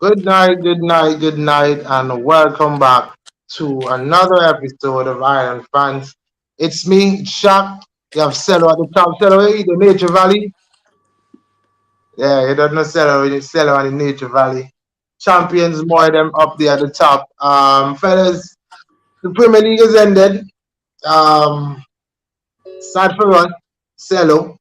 Good night, good night, and welcome back to another episode of Iron Fans. It's me, Shaq. You have Cello at the top, Cello, the Nature Valley. Yeah, you don't know Cello, it's Cello at the Nature Valley. Champions, more of them up there at the top. Fellas, the Premier League has ended. Um, Sad for us, Cello.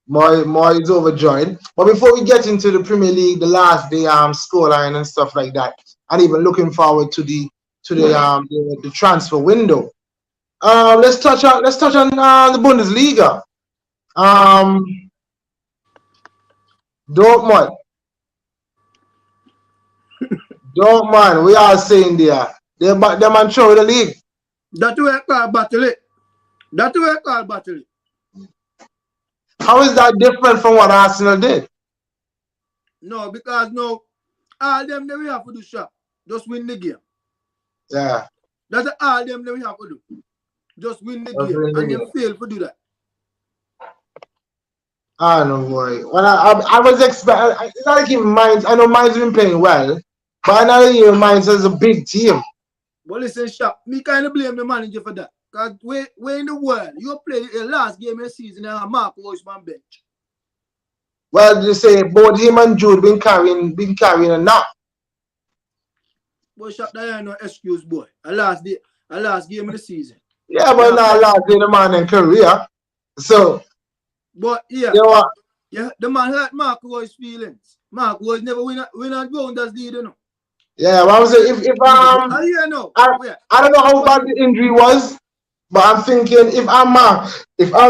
More is overjoyed. But before we get into the Premier League, the last day scoreline and stuff like that, and even looking forward to the transfer window. Let's touch on the Bundesliga. Um, Dortmund, Dortmund, we are saying there. They man throw the league. That way I call battle it. That way I call battle it. How is that different from what Arsenal did? No, because no, all them that we have to do shop. Just win the game. Yeah. That's all them that we have to do. Just win the Just game. win the And game. them fail to do that. I don't know, boy. When I was expecting, it's not like even Mainz. I know Mainz been playing well, but I know even Mainz is a big team. But listen, shop, me kind of blame the manager for that. Because where in the world you play the last game of the season and Mark Royce on bench. Well, you say both him and Jude been carrying a knock. But shop, that ain't no excuse, boy. A last game of the season. Yeah, but now last day the man in career. So but yeah, you know, yeah, the man hurt Mark Roy's feelings. Mark Royce never win a Grounders league, you know. yeah, but I'm saying if yeah, no. I don't know how bad the injury was, but I'm thinking if I'm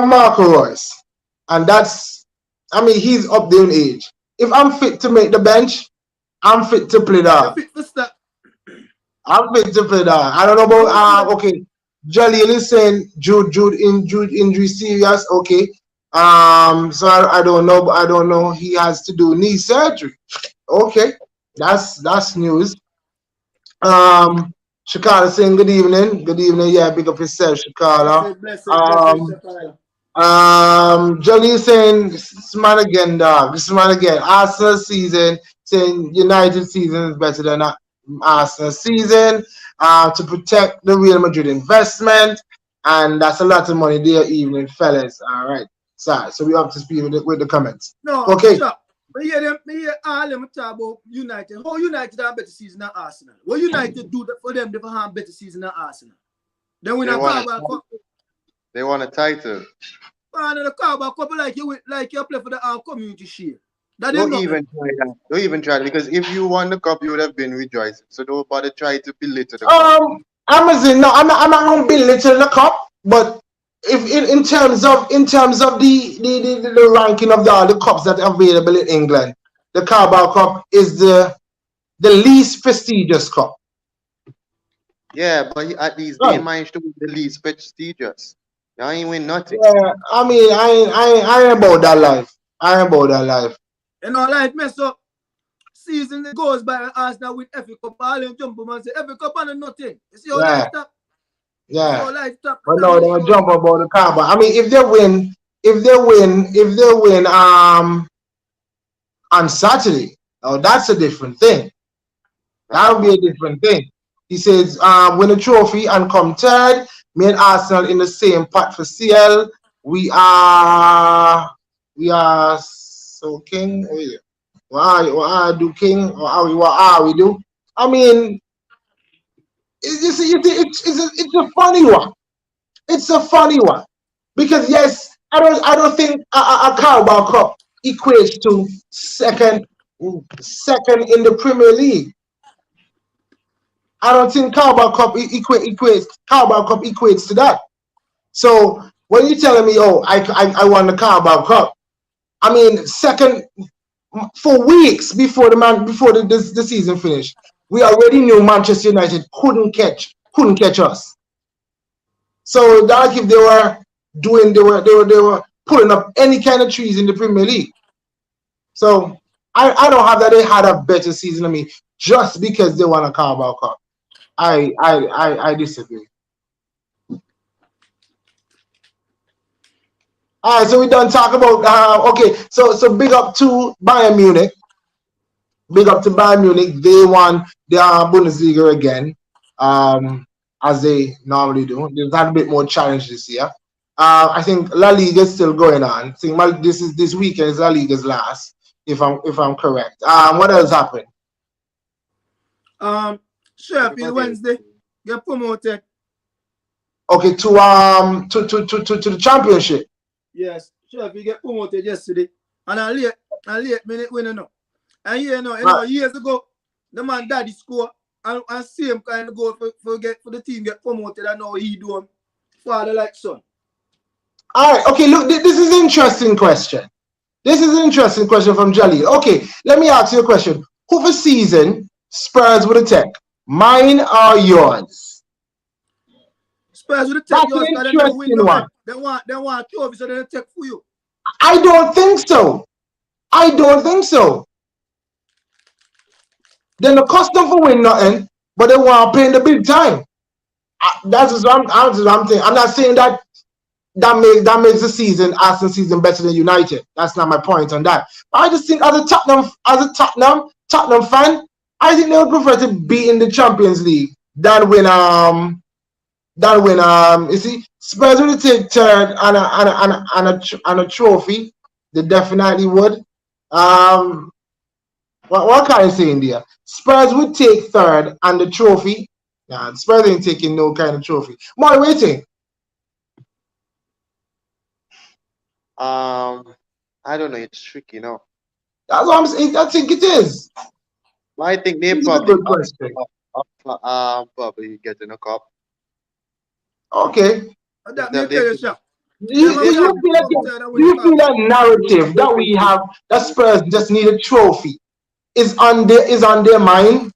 Marco Royce, and that's, I mean, he's up there in age. If I'm fit to make the bench, I'm fit to play that. I'm fit to play that. I don't know about okay. Jaleel is saying Jude injury serious. Okay. So I don't know, but I don't know. He has to do knee surgery. Okay, that's news. Shakala saying good evening. Good evening. Yeah, big up yourself, Shakala. Jaleel saying this man again, dog. This man again. Arsenal season saying United season is better than Arsenal season. To protect the Real Madrid investment, and that's a lot of money there, evening, fellas. All right. So we have to speak with the comments. No, okay. Stop. Me hear all them talk about United. How United have better season than Arsenal? What United do that for them? They have better season than Arsenal. Then we not They want a title. Man, the Carabao Cup like you play for the Community Shield. Don't even try that. Don't even try it, because if you won the cup, you would have been rejoicing. So don't bother try to belittle the cup. I'm not gonna belittle the cup, but if in terms of the ranking of all the cups that are available in England, the Carabao Cup is the least prestigious cup. Yeah, but at least they managed to win the least prestigious. I ain't win nothing. Yeah, I mean, I ain't about that life. I ain't about that life. You know, life mess up. Season that goes by Arsenal with FA Cup, all them jump up and say FA Cup and nothing. You see how life top? Yeah. But no, they will jump about the Carabao. I mean, if they win on Saturday, oh, that's a different thing. That would be a different thing. He says, win a trophy and come third. Me and Arsenal in the same pot for CL. We are so king. What are do king? Or what are we do? I mean, it's a funny one. It's a funny one because yes, I don't think a Carabao Cup equates to second in the Premier League. I don't think Carabao Cup equates to that. So when you're telling me, oh, I won the Carabao Cup, I mean second for weeks before the season finished, we already knew Manchester United couldn't catch us. So like if they were pulling up any kind of trees in the Premier League. So I don't have that they had a better season than me just because they won a Carabao Cup. I disagree. All right, so we done talk about okay. So big up to Bayern Munich. Big up to Bayern Munich. They won the Bundesliga again, as they normally do. They've had a bit more challenge this year. I think La Liga is still going on. I think this weekend is La Liga's last, if I'm correct. What else happened? Sheffield Wednesday get promoted. Okay, to the championship. Yes, Sheffield get promoted yesterday, and a late minute winner now. And years ago, the man daddy score and same kind of goal for the team get promoted, and now he do him father like son. All right, okay, look, this is an interesting question. This is an interesting question from Jalil. Okay, let me ask you a question. Who for season Spurs would attack? Mine or yours? Spurs would attack yours because they never win nothing. They want trophy, so they attack for you. I don't think so. I don't think so. They're not custom for win nothing, but they want to pay in the big time. That's what I'm saying. I'm not saying that makes the season, Arsenal season, better than United. That's not my point on that. But I just think as a Tottenham fan, I think they would prefer to be in the Champions League than win you see, Spurs would take third and a trophy. They definitely would. What can I say in there? Spurs would take third and the trophy. Nah, Spurs ain't taking no kind of trophy. More waiting. I don't know. It's tricky, no. That's what I'm saying. I think it is. I think they It's probably a good question. probably getting a cup. Okay. That may tell you, Shaq. Do you feel that narrative that we have that Spurs just need a trophy is on their mind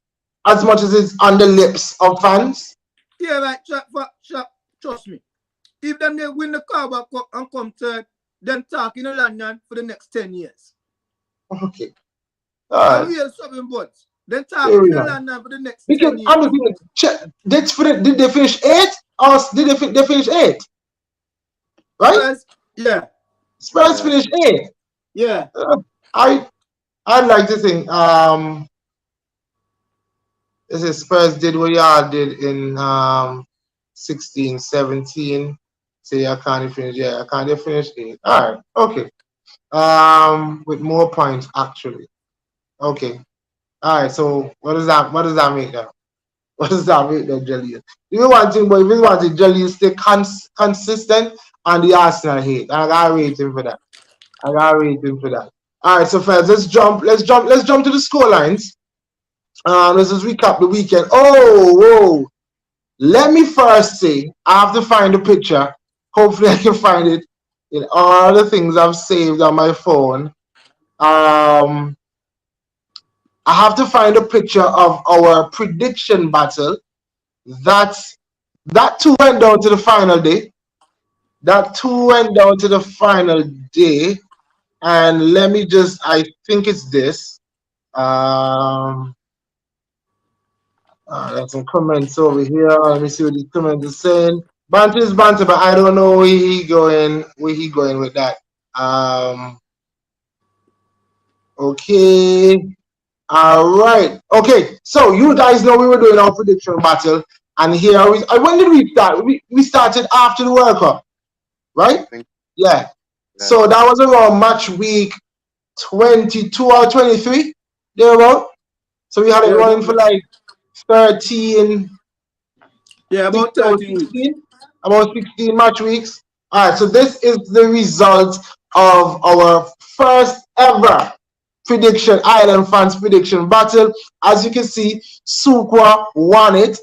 as much as it's on the lips of fans? Yeah, right. Shaq, trust me. If them they win the Carabao Cup and come third, then talk in London for the next 10 years. Okay. All right. Real something, but then talk in London for the next 10 years. I'm looking at did they finish 8th or did they finish 8th? Right? Spurs, yeah. Spurs finished 8th. Yeah. I'd like to think this is Spurs did what y'all did in 16, 17. Say I can't finish. Yeah, I can't finish 8th. All right, okay. With more points actually. Okay. All right. So what does that make now? What does that make then, Jelly? If you want Jelly to stay consistent on the Arsenal hate, I gotta rate him for that. All right, so friends, let's jump to the score lines. Let's just recap the weekend. Whoa. Let me first say, I have to find the picture. Hopefully I can find it in all the things I've saved on my phone. I have to find a picture of our prediction battle. That too went down to the final day. And let me just, I think it's this. There's some comments over here. Let me see what these comments are saying. Banter is banter, but I don't know where he going with that. Okay. All right. Okay. So you guys know we were doing our prediction battle, and here when did we start? We started after the World Cup, right? Yeah. So that was around match week 22 or 23, thereabout. So we had it running for like 13. Yeah, about 13 weeks. About 16 match weeks. All right. So this is the result of our first ever Island fans prediction battle. As you can see, Sukwa won it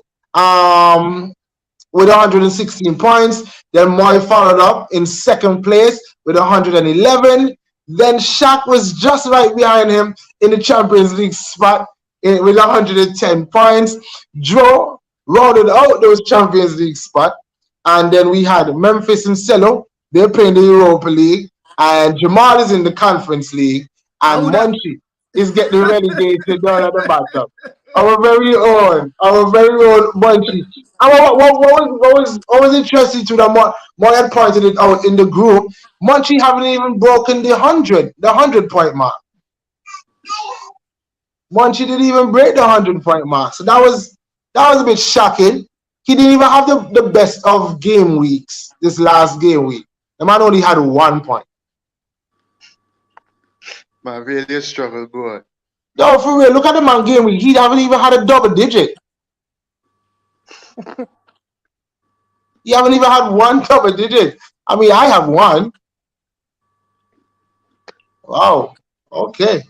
with 116 points. Then Moy followed up in second place with 111. Then Shaq was just right behind him in the Champions League spot with 110 points. Joe rounded out those Champions League spot. And then we had Memphis and Cello. They're playing the Europa League. And Jamal is in the Conference League. And Munchie is getting relegated down at the bottom. Our very own Munchie. And what was interesting to that more had pointed it out in the group. Munchie haven't even broken the 100 point mark. Munchie didn't even break the 100-point mark. So that was a bit shocking. He didn't even have the best of game weeks this last game week. The man only had 1 point. Man, really struggle, boy. Yo, for real, look at the man game week. He haven't even had a double digit. He haven't even had one double digit. I mean, I have one. Wow. Okay.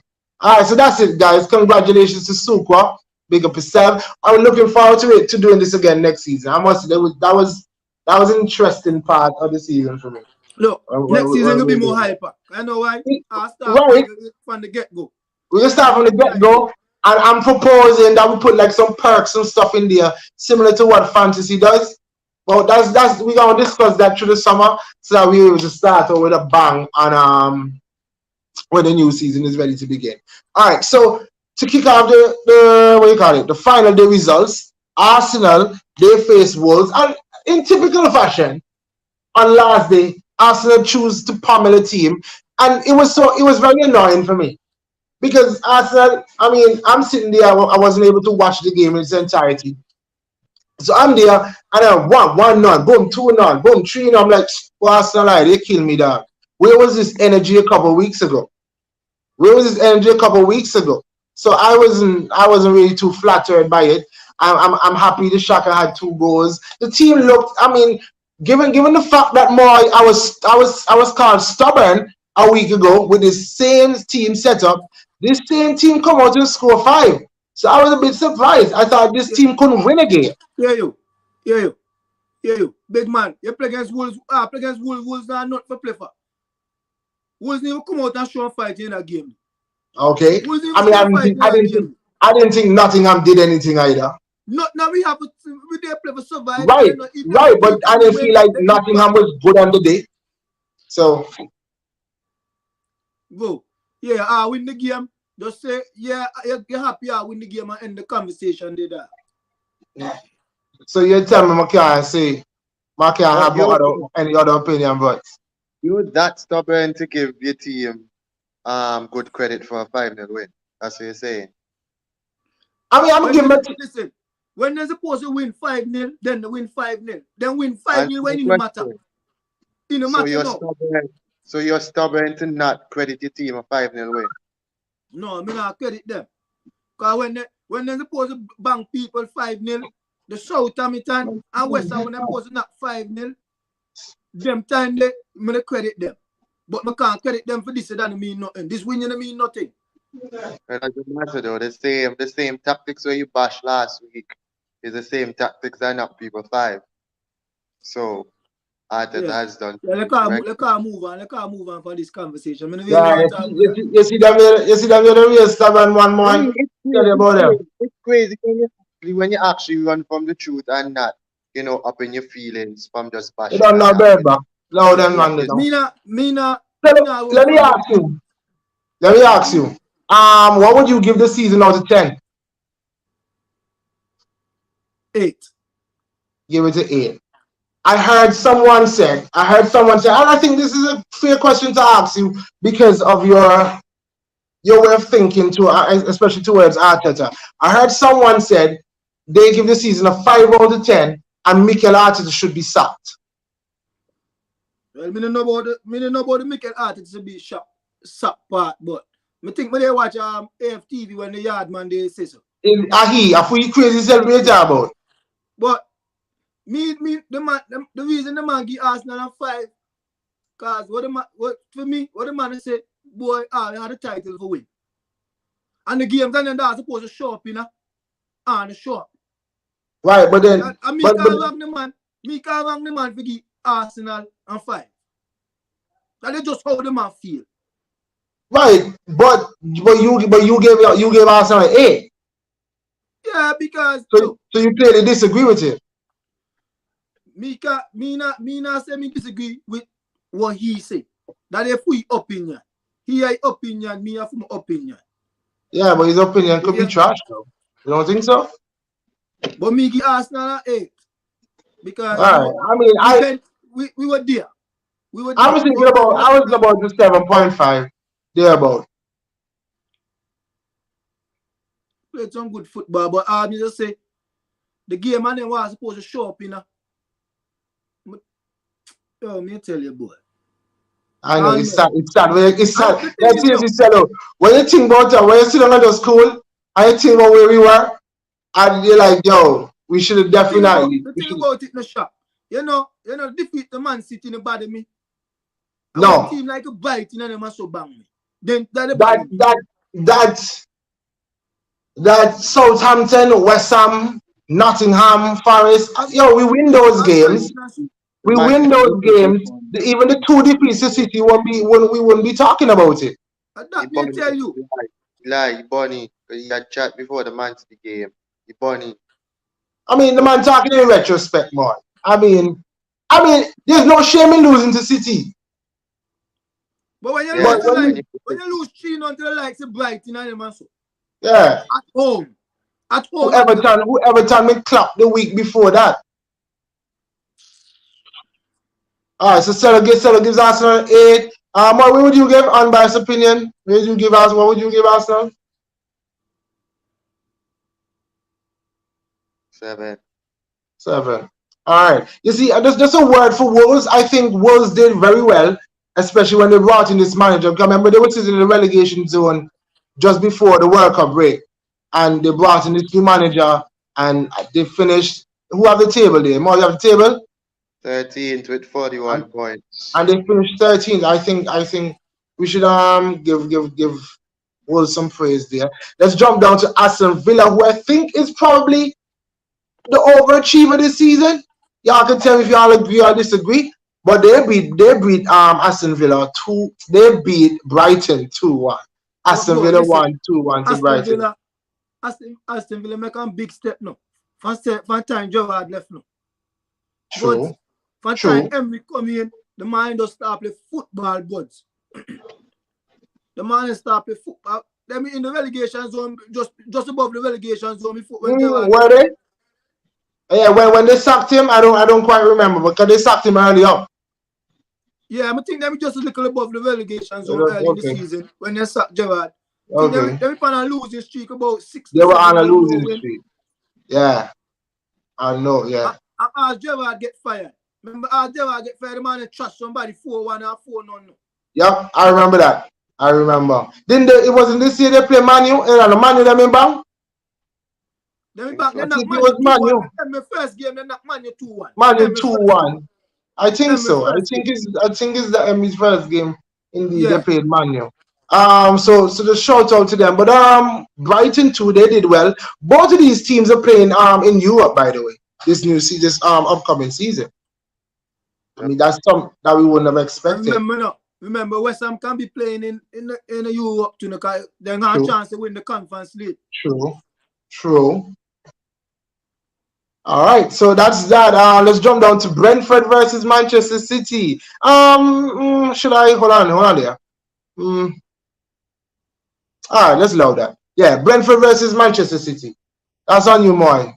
All right, so that's it, guys. Congratulations to Sukwa. Big up yourself. I'm looking forward to doing this again next season. I must say that was an interesting part of the season for me. Look, next season will be more hyper. I know why. I'll start Right. from the get-go. We're gonna start from the get-go, and I'm proposing that we put like some perks and stuff in there, similar to what fantasy does. Well, that's we're gonna discuss that through the summer, so that we're able to start with a bang on when the new season is ready to begin. All right, so to kick off the what do you call it, the final day results, Arsenal they face Wolves, and in typical fashion, on last day, Arsenal choose to pummel a team, and it was very annoying for me because Arsenal. I mean, I'm sitting there, I wasn't able to watch the game in its entirety. So I'm there, and I 1-1, boom, 2-0, boom, 3-0. I'm like, well, Arsenal, they kill me, dog. Where was this energy a couple of weeks ago? Where was this energy a couple of weeks ago? So I wasn't really too flattered by it. I'm happy the Shaka had 2 goals. The team looked, I mean, given the fact that I was called stubborn a week ago with the same team setup, this same team come out and score 5. So I was a bit surprised. I thought this team couldn't win again. Yeah, you. Big man, you play against Wolves. Play against Wolves. Wolves are not for play for. Wolves never come out and show fight in that game. Okay. I mean, I didn't think Nottingham did anything either. Not now we did play for survive. Right, but I didn't feel like Nottingham was good on the day. So go. Yeah, I win the game. Just say, yeah, you're happy I win the game and end the conversation did that. Yeah. So you tell me I can't have any other opinion, but you're that stubborn to give your team good credit for a 5-0 win. That's what you're saying. I mean, I'm giving listen, when they're supposed to win 5-0, then they win 5-0. Then win 5-0 when it no matter. It no matter now. So you're stubborn to not credit your team a 5-0 win. No, I'm not credit them. Because when they're supposed to bang people 5-0, the Southampton and West Ham when they're supposed to knock 5-0, them time I'm going to credit them. But I can't credit them for this, it doesn't mean nothing. This win doesn't mean nothing. It doesn't matter though. The same tactics where you bashed last week is the same tactics that knock people 5. So Arteta has done. Yeah, let's move on. Let's move on for this conversation. You see them the real stubborn one more. It's crazy when you actually run from the truth and not, up in your feelings from just bashing. You don't know better. Loud and random. Let me ask you. What would you give the season out of 10? 8. Give it an 8. I heard someone say, and I think this is a fair question to ask you because of your way of thinking, especially towards Arteta. I heard someone said they give the season a 5 out of 10, and Mikel Arteta should be sacked. Well, me don't know about the Mikel Arteta to be sacked part, but I think when they watch AFTV when the yard man they say so. I feel crazy self about. But the reason the man give Arsenal a 5, cause what the man said, boy, I had a title for win. And the games and then they're supposed to show up, and show up. Right, but then and me can't wrong the man for give Arsenal a 5. That's just how the man feel. Right, but you gave Arsenal an 8. Yeah, because so you clearly disagree with it. Me not say me disagree with what he say. That is free opinion. He has opinion, me have my opinion. Yeah, but his opinion could be trash though. You don't think so? But me give Arsenal an 8. Because we were there. I was thinking about the 7.5. There about. played some good football, but me just say the game man them was supposed to show up, you know. Yo, me tell you, boy. I know it's And sad. It's sad. It's and sad. the thing Let's is, seriously no, say, look, when you think about it, when you sit down at the school, and you think about where we were, and you're like, yo, we should have definitely. the We thing should. about it in the shop, defeat the Man City in the body me. And when No, team like a bite, them must so bang me. Then that the that body me. that that that Southampton, West Ham, Nottingham, Forest. Yo, we win those And games. Brighton and so. The We Man win City those defeat is games. Even the two defeats to City we wouldn't be talking about it. And he that me bunny. tell you. He bunny. He had chat before the Man City game. He bunny. I mean, the But man talking in retrospect, man. I mean, there's no shame in losing to City. But when you yeah, lose But the when like, you, when you lose 3-0 to the likes of Brighton and them and so. yeah, At home. At who home at that. Everton me clapped the week before that. All right, so Settle gives Arsenal 8. What would you give unbiased opinion? What would you give Arsenal? 7. 7. All right. You see, just a word for Wolves. I think Wolves did very well, especially when they brought in this manager. Remember, they were sitting in the relegation zone just before the World Cup break, and they brought in this new manager, and they finished. Who have the table there? More, you have the table, 13th with 41 and, points. and they finished 13th. I think we should give Wolves some praise there. Let's jump down to Aston Villa, who I think is probably the overachiever this season. Y'all can tell me if y'all agree or disagree. But they beat Aston Villa 2. They beat Brighton 2-1. But Aston bro, Villa listen. 1-2-1 to Aston Brighton. Villa, Aston Villa make a big step now. From time Gerrard left now. But True. from time True. Emery come in, the man just start play football buds. The man start play football. Let me in the relegation zone, just above the relegation zone before when Gerrard Were left. they? Yeah, when they sacked him, I don't quite remember because they sacked him early up. Yeah, I think them just a little above the relegation zone early in the Okay. season when they sacked Gerrard. I think Okay. them on a losing streak about 6 They to were on 7 a game no losing win. streak. Yeah. I know, yeah. As Gerrard get fired. Remember as Gerrard get fired, the man trust somebody 4-1 or 4-0. Yep, I remember that. I remember. It wasn't this year they play Manu, and the Manu them in bang? Then we Think back, they so. I knock think it Manu was 2-1. Manu. Then my first game, they knock Manu 2-1. Manu Then my first game. 2-1. I think Then my so. I first think game. it's the Emmy's first game. Indeed, they Yeah. played Manu. So the shout out to them. But Brighton too, they did well. Both of these teams are playing in Europe, by the way. This upcoming season. I mean, that's something that we wouldn't have And expected. remember West Ham can be playing in the Europe too, because they have a True. chance to win the Conference League. True. All right, so that's that. Let's jump down to Brentford versus Manchester City. Should I hold on there? All right, let's load that. Yeah, Brentford versus Manchester City. That's on you, Moy.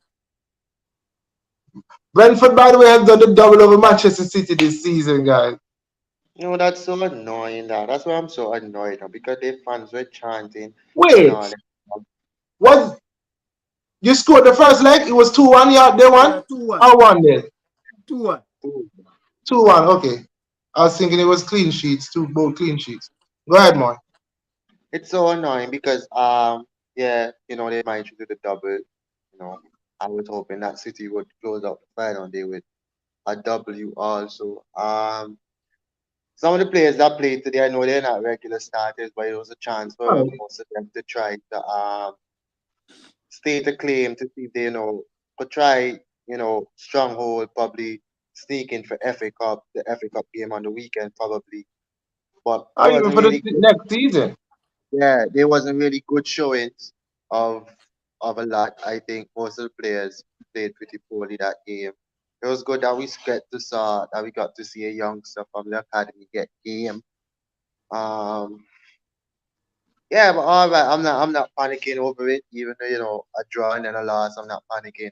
Brentford, by the way, have done the double over Manchester City this season, guys. No, that's so annoying. That's why I'm so annoyed now because their fans were chanting and Wait, all that. what? You scored the first leg? It was 2-1. Yeah, they Yeah, won. 2-1. I won then. 2-1. 2-1. Okay. I was thinking it was clean sheets. Both clean sheets. Go ahead, Moy. It's so annoying because yeah, they might do the double. I was hoping that City would close out the final day with a W also. Some of the players that played today, I know they're not regular starters, but it was a chance for most of them to try to state a claim to see if they, could try, stronghold, probably sneak in for FA Cup, the FA Cup game on the weekend, probably. But it Even wasn't for the really good. next season. Yeah, there wasn't really good showings of a lot. I think most of the players played pretty poorly that game. It was good that we got to see a youngster from the academy get game. Um, yeah, but all right, I'm not panicking over it. Even though a draw and then a loss, I'm not panicking.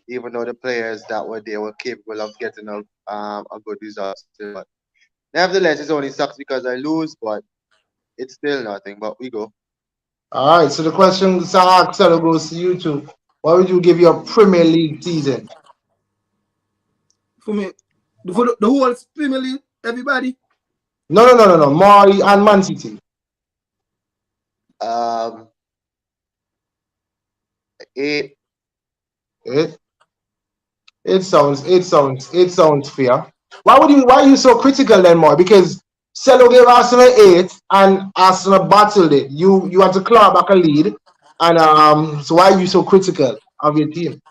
Even though the players that were there were capable of getting a good result still, but nevertheless, it only sucks because I lose, but it's still nothing. But we go. All right. So the question, Saxon, goes to you two. What would you give your Premier League season? For me, for the whole Premier League, everybody. No. Mari and Man City. Um, 8. It, it sounds fair. Why are you so critical then, more? Because Cello gave Arsenal 8 and Arsenal battled it. You had to claw back a lead, and so why are you so critical of your team?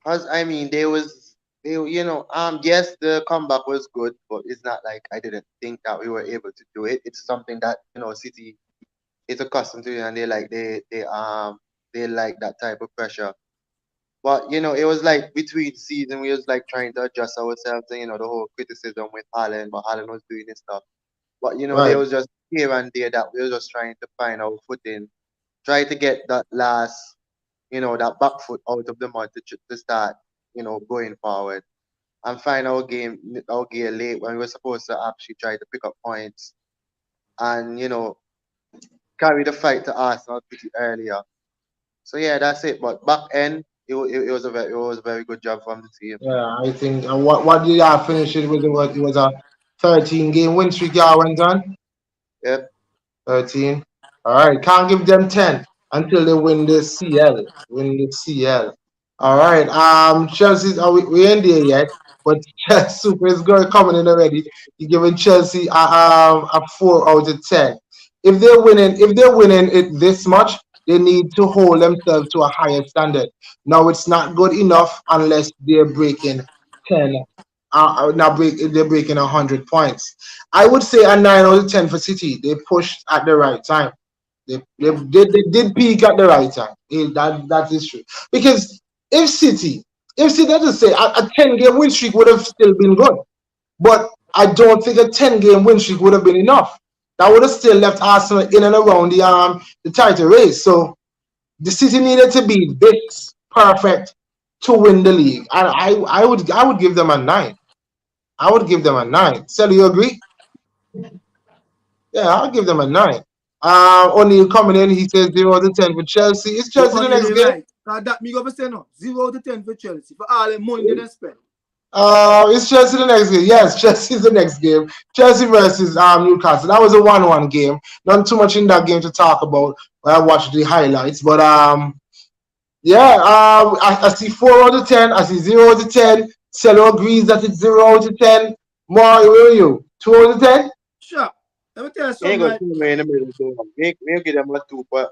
Cause I mean, yes, the comeback was good, but it's not like I didn't think that we were able to do it. It's something that City is accustomed to, and they like that type of pressure. But it was like between season, we was like trying to adjust ourselves to the whole criticism with Haaland, but Haaland was doing his stuff. But there Right. was just here and there that we were just trying to find our footing, try to get that last, that back foot out of the mud to start, going forward and find our gear late when we were supposed to actually try to pick up points and carry the fight to Arsenal pretty earlier. So yeah, that's it. But back end, it was a very good job from the team. Yeah, I think. And what did y'all finish it with? It was a 13 game win streak y'all went on. Yep. 13. All right. Can't give them 10 until they win the CL. Win the CL. All right. Chelsea, we ain't there yet, but Super is good coming in already. You're giving Chelsea a 4 out of 10. If they're winning it this much, they need to hold themselves to a higher standard. Now it's not good enough unless they're breaking 10. They're breaking 100 points. I would say a 9 out of 10 for City. They pushed at the right time. They did peak at the right time. That is true. Because if City, let's just say a 10 game win streak would have still been good. But I don't think a 10 game win streak would have been enough. That would have still left Arsenal in and around the title race. So the City needed to be this perfect to win the league. And I would give them a 9. I would give them a 9. Sally, you agree? Yeah, I'll give them a 9. O'Neal coming in, he says 0 out of 10 for Chelsea. Is You Chelsea the are next nearly game? right. That me go say no. 0 out of 10 for Chelsea for all the money they done spend. Is Chelsea the next game? Yes, Chelsea's the next game. Chelsea versus Newcastle. That was a 1-1 game. Not too much in that game to talk about. I watched the highlights, but yeah, I see 4 out of 10. I see 0 out of 10. Cello agrees that it's 0 out of 10. More, where are you? 2 out of 10? Sure. Let me tell you They ain't something, gonna right? kill me in the middle. So we give them a 2, but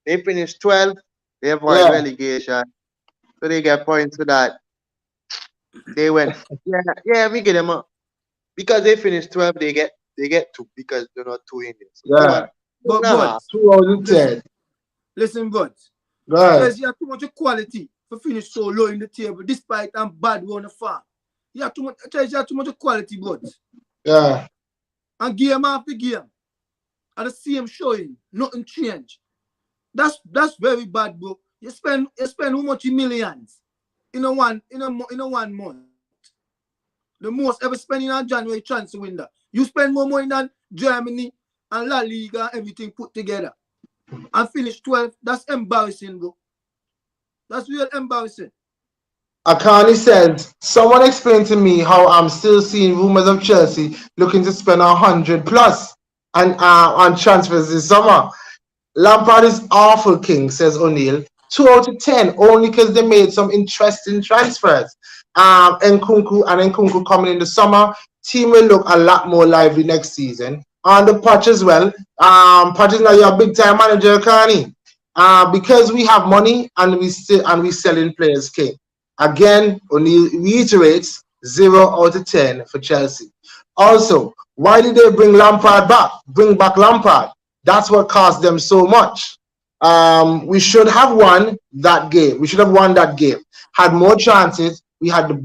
they finished 12. They avoid Yeah, relegation, so they get points for that. They went, yeah. We give them a because they finished 12. They get 2 because they're not 2 in it. So come yeah. on, But 2.5. 2 out of 10. listen, listen, buds. Go ahead. Chelsea have too much quality to finish so low in the table, despite them bad run of farm. You have too much. Chelsea have too much quality, buds. Yeah. And game after game, at the same showing, nothing change. That's very bad, bro. You spend how much in millions in a 1 month. The most ever spent in a January transfer window. You spend more money than Germany and La Liga and everything put together. And finish 12th. That's embarrassing, bro. That's real embarrassing. Akani says, someone explain to me how I'm still seeing rumors of Chelsea looking to spend 100 plus on transfers this summer. Lampard is awful, King, says O'Neal. 2 out of 10, only because they made some interesting transfers. Nkunku coming in the summer. Team will look a lot more lively next season. On the patch as well. Patch is now your big time manager, Akani. Because we have money and we selling players, King. Again, O'Neal reiterates 0 out of 10 for Chelsea. Also, why did they bring Lampard back? Bring back Lampard. That's what cost them so much. We should have won that game. We should have won that game. Had more chances. We had the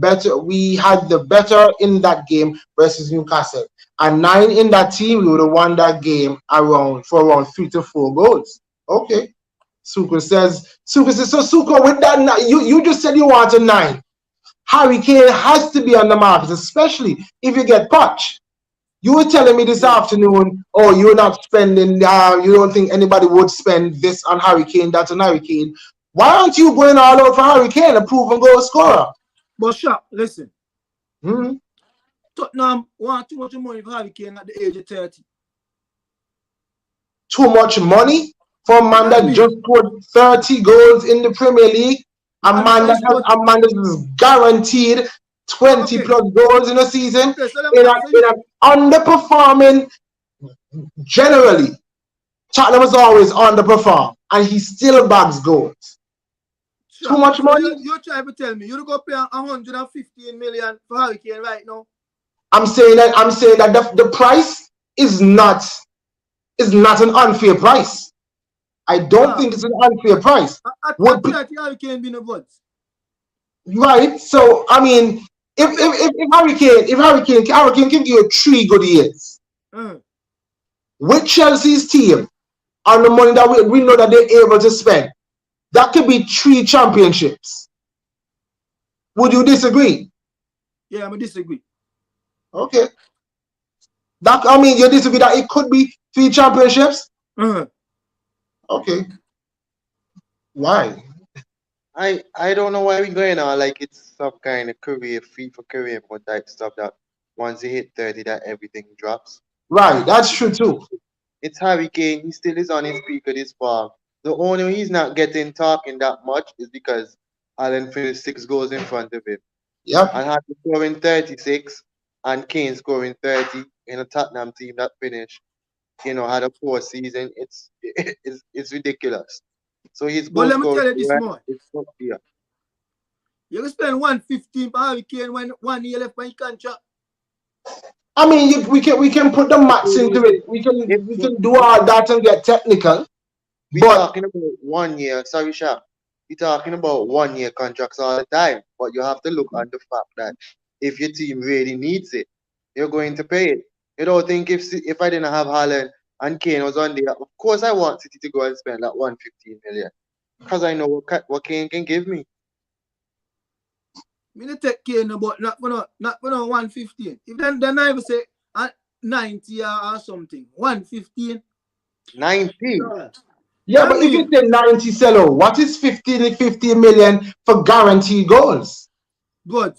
better in that game versus Newcastle. And 9 in that team, we would have won that game around 3 to 4 goals. Okay. Suko says, so Suko, with that, you just said you want a 9. Harry Kane has to be on the market, especially if you get Poch. You were telling me this afternoon, oh, you're not spending, you don't think anybody would spend this on Harry Kane, that's on Harry Kane. Why aren't you going all out for Harry Kane, a proven goal scorer? But Shaq, listen. Hmm? Tottenham want too much money for Harry Kane at the age of 30. Too much money for a man that just scored 30 goals in the Premier League? A man that is guaranteed 20 plus goals in a season in an underperforming generally. Tottenham has always underperformed and he still bags goals. Too much money? You're trying to tell me you're going to pay 115 million for Harry Kane right now? I'm saying that the price is not an unfair price. I don't think it's an unfair price. Would Harry Kane be in the buds? Right. So I mean, if Harry Kane can give you 3 good years with Chelsea's team and the money that we know that they're able to spend, that could be 3 championships. Would you disagree? Yeah, I'm disagree. Okay. You disagree that it could be 3 championships? Okay. Why? I don't know why we're going on like it's some kind of career, free for career mode type stuff that once you hit 30 that everything drops. Right, that's true too. It's Harry Kane, he still is on his peak of his form. The only reason he's not getting talking that much is because Allen finished 6 goals in front of him. Yep. And Harry scoring 36 and Kane scoring 30 in a Tottenham team that finished, had a poor season. It's ridiculous. So he's But let me tell you this more. Yeah. You can spend 115 for Harry Kane when 1 year left by his contract. I mean, we can put the maths into it. We can do all that and get technical. We're talking about 1 year. Sorry, Shaq. We're talking about 1 year contracts all the time. But you have to look at the fact that if your team really needs it, you're going to pay it. You don't think if I didn't have Haaland and Kane was on there, of course I want City to go and spend that 115 million. Because I know what Kane can give me. Me not take Kane, but not for 115. If then I ever say 90 or something, 115. 90. Yeah, but if you say 90, Cello, what is 15 million for guaranteed goals? Good.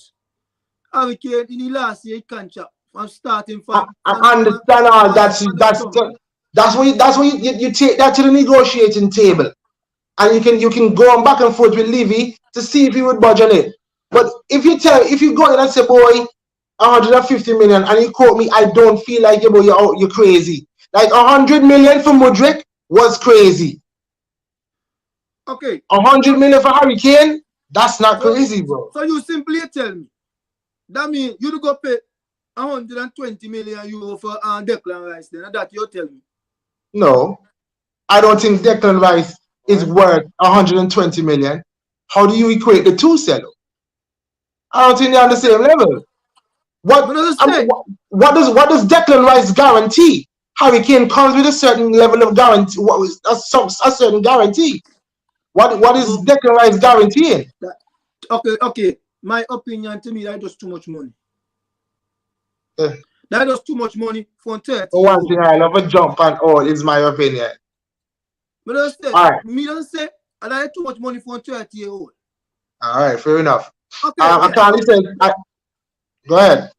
Harry Kane in the last year contract from starting from. I understand all that's when you take that to the negotiating table, and you can go on back and forth with Levy to see if he would budge on it. But if you go in and say, boy, 150 million, and you quote me, I don't feel like you're crazy. Like 100 million for Mudryk was crazy. Okay. 100 million for Harry Kane, that's not crazy, bro. So you simply tell me that means you go pay 120 million euro for Declan Rice. Then that you tell me. No, I don't think Declan Rice is worth 120 million. How do you equate the two, Cello? I don't think they're on the same level. What does Declan Rice guarantee? Harry Kane comes with a certain level of guarantee. A certain guarantee. What is Declan Rice guaranteeing? Okay. My opinion, to me, that's just too much money. That is too much money for 30. One thing I love a jump and all is my opinion. But I say, right. Me don't say I have too much money for a 30-year-old. All right, fair enough. Okay, I can't listen. Go ahead.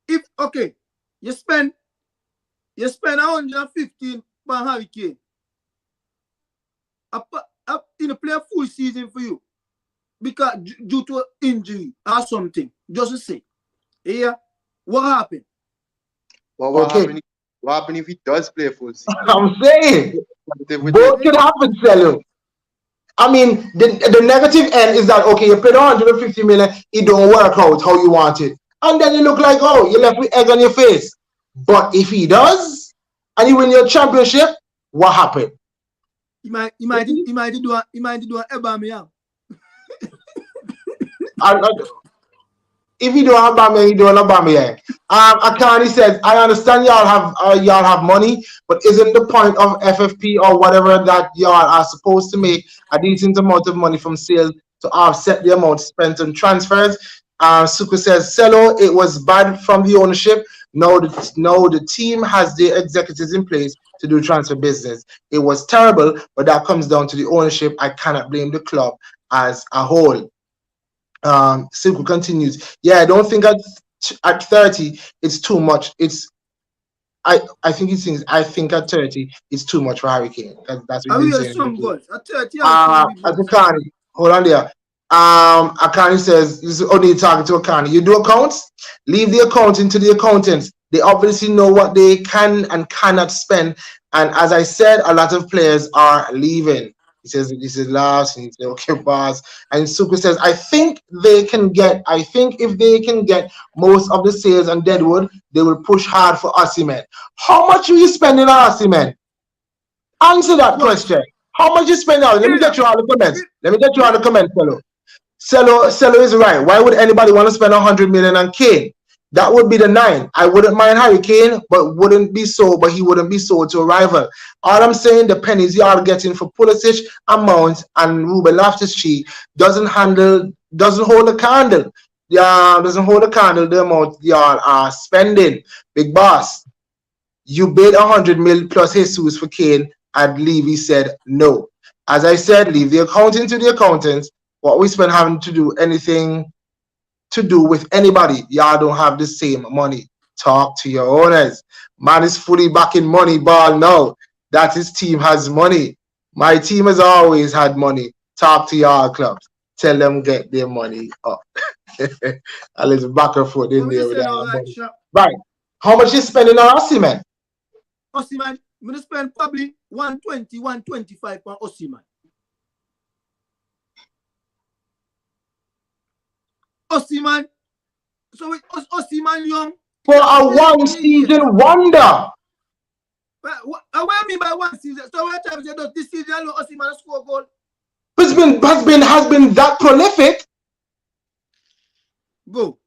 If you spend 115 for Harry Kane, in a play a full season for you, because due to injury or something, just to say, what happened? Well, what happened if he does play a full season? I'm saying both can happen, Cello. I mean, the negative end is that, okay, you paid 150 million, it don't work out how you want it. And then you look like, oh, you're left with egg on your face. But if he does, and you win your championship, what happened? He might do an Aubameyang. If you don't have Aubameyang, you don't have Aubameyang. Akani says, I understand y'all have money, but isn't the point of FFP or whatever that y'all are supposed to make a decent amount of money from sales to offset the amount spent on transfers? Suku says, Cello, it was bad from the ownership. No, the team has the executives in place to do transfer business. It was terrible, but that comes down to the ownership. I cannot blame the club as a whole. Suku continues, yeah, I don't think at 30 it's too much. I think he thinks I think at 30 it's too much for Harry Kane. That's what I he's been will saying. some goals. At 30, I will be Akani, hold on there. Akani says, this is only talking to Akani. You do accounts? Leave the accounting to the accountants. They obviously know what they can and cannot spend. And as I said, a lot of players are leaving. He says, this is last. And he says, okay, boss. And Suku says, I think if they can get most of the sales on Deadwood, they will push hard for Osimhen. How much are you spending on Osimhen? Answer that question. How much you spending on? Let me get you all the comments. Cello is right. Why would anybody want to spend 100 million on Kane? That would be the 9. I wouldn't mind Harry Kane, but he wouldn't be sold to a rival. All I'm saying, the pennies you are getting for Pulisic and Mount and Ruben Loftus-Cheek doesn't hold the candle. Doesn't hold the candle the amount y'all are spending. Big boss, you bid 100 mil plus Jesus for Kane, and Levy said no. As I said, leave the accounting to the accountants. What we spend having to do anything to do with anybody, y'all don't have the same money. Talk to your owners. Man is fully backing money ball now. That his team has money. My team has always had money. Talk to y'all clubs. Tell them get their money up. And let's back and forth in there with that. Right. How much you spending on Osimhen? Osimhen, I'm going to spend probably 120, 125 on Osimhen. Osimhen. So with Osimhen young. For a one-season wonder. What I mean by one season? So what time is it this season alone Osimhen score goal? Has been that prolific. Go.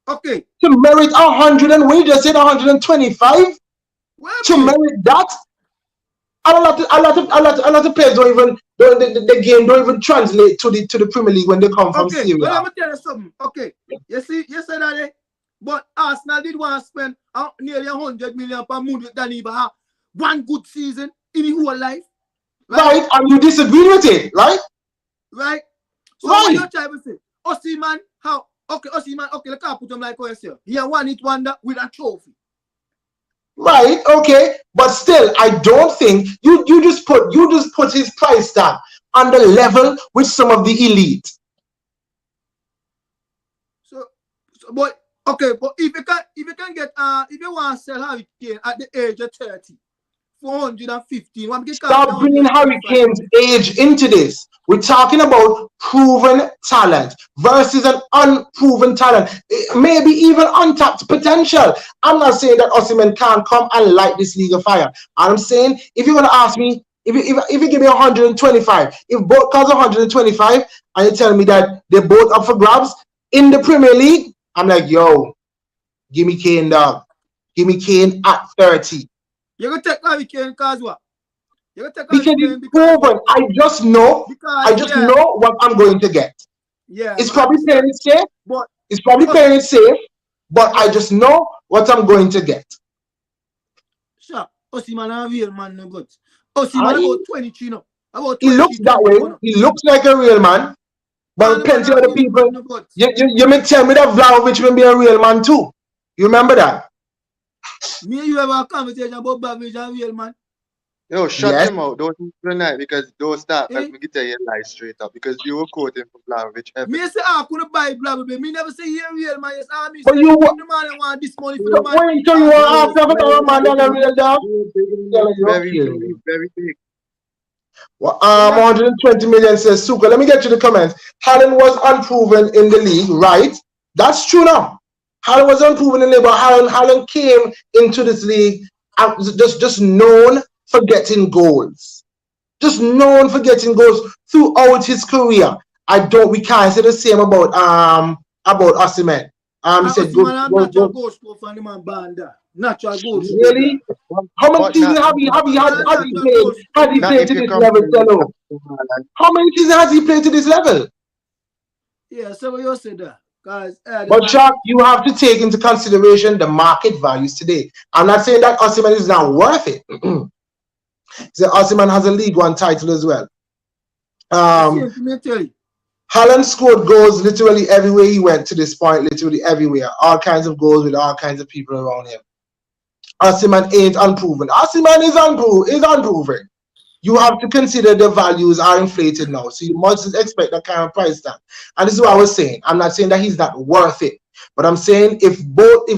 Okay. To merit 100 and we just said 125. To merit that. A lot of players the game don't even translate to the Premier League when they come from Syria. Well, let me tell you something. Okay, you see, yesterday, but Arsenal did want to spend nearly 100 million per month with Daniba have one good season in his whole life. Right, and you disagree with it, right? Right. So what you trying to say? Osimhen, how? Okay, Osimhen, okay, let's put him like what you say. He won it wonder with a trophy. Right, okay, but still, I don't think you just put his price tag on the level with some of the elite. So but okay, but if you can get if you want to sell Harry Kane at the age of 30, 415. Stop bringing Harry Kane's age into this. We're talking about proven talent versus an unproven talent, maybe even untapped potential. I'm not saying that Osimhen can't come and light this league of fire. I'm saying if you're going to ask me, if you give me 125, if both cost 125 and you tell me that they're both up for grabs in the Premier League, I'm like, yo, give me Kane, dog. Give me Kane at 30. You're going to take Harry Kane because what? Because it's proven. I just know what I'm going to get. Yeah. It's probably playing it safe. But I just know what I'm going to get. Sure. Osimhen a real man, no good. Osimhen about 23 now. He looks that way. He looks like a real man. But plenty of the people, you may tell me that Vlahovic will be a real man too. You remember that? Me and you have a conversation about Vlahovic and real man. Yo, shut him out. Don't tonight because don't start. Let me tell you a lie straight up because you were quoting for Vlahovic. Me say I couldn't buy Vlahovic. Me never say you're real man. Yes, I mean, but you the man I want this money for the man. Wait till you want to ask a man than a real dog. Very big. Well, 120 million says Suka. Let me get you the comments. Haaland was unproven in the league, right? That's true now. Haaland was unproven in the league, but Haaland came into this league just known for getting goals. Just known for getting goals throughout his career. We can't say the same about Osimhen. He said natural goals for the man Banda. Natural goals. Really? How many seasons has he played to this level? How many seasons has he played to this level? Yeah, so you said that. But Chuck, you have to take into consideration the market values today. I'm not saying that Osimhen is not worth it. So Osimhen has a League One title as well. Haaland scored goals literally everywhere he went to this point, literally everywhere. All kinds of goals with all kinds of people around him. Osimhen ain't unproven. Osimhen is unproven. You have to consider the values are inflated now. So you must expect that kind of price tag. And this is what I was saying. I'm not saying that he's not worth it. But I'm saying if both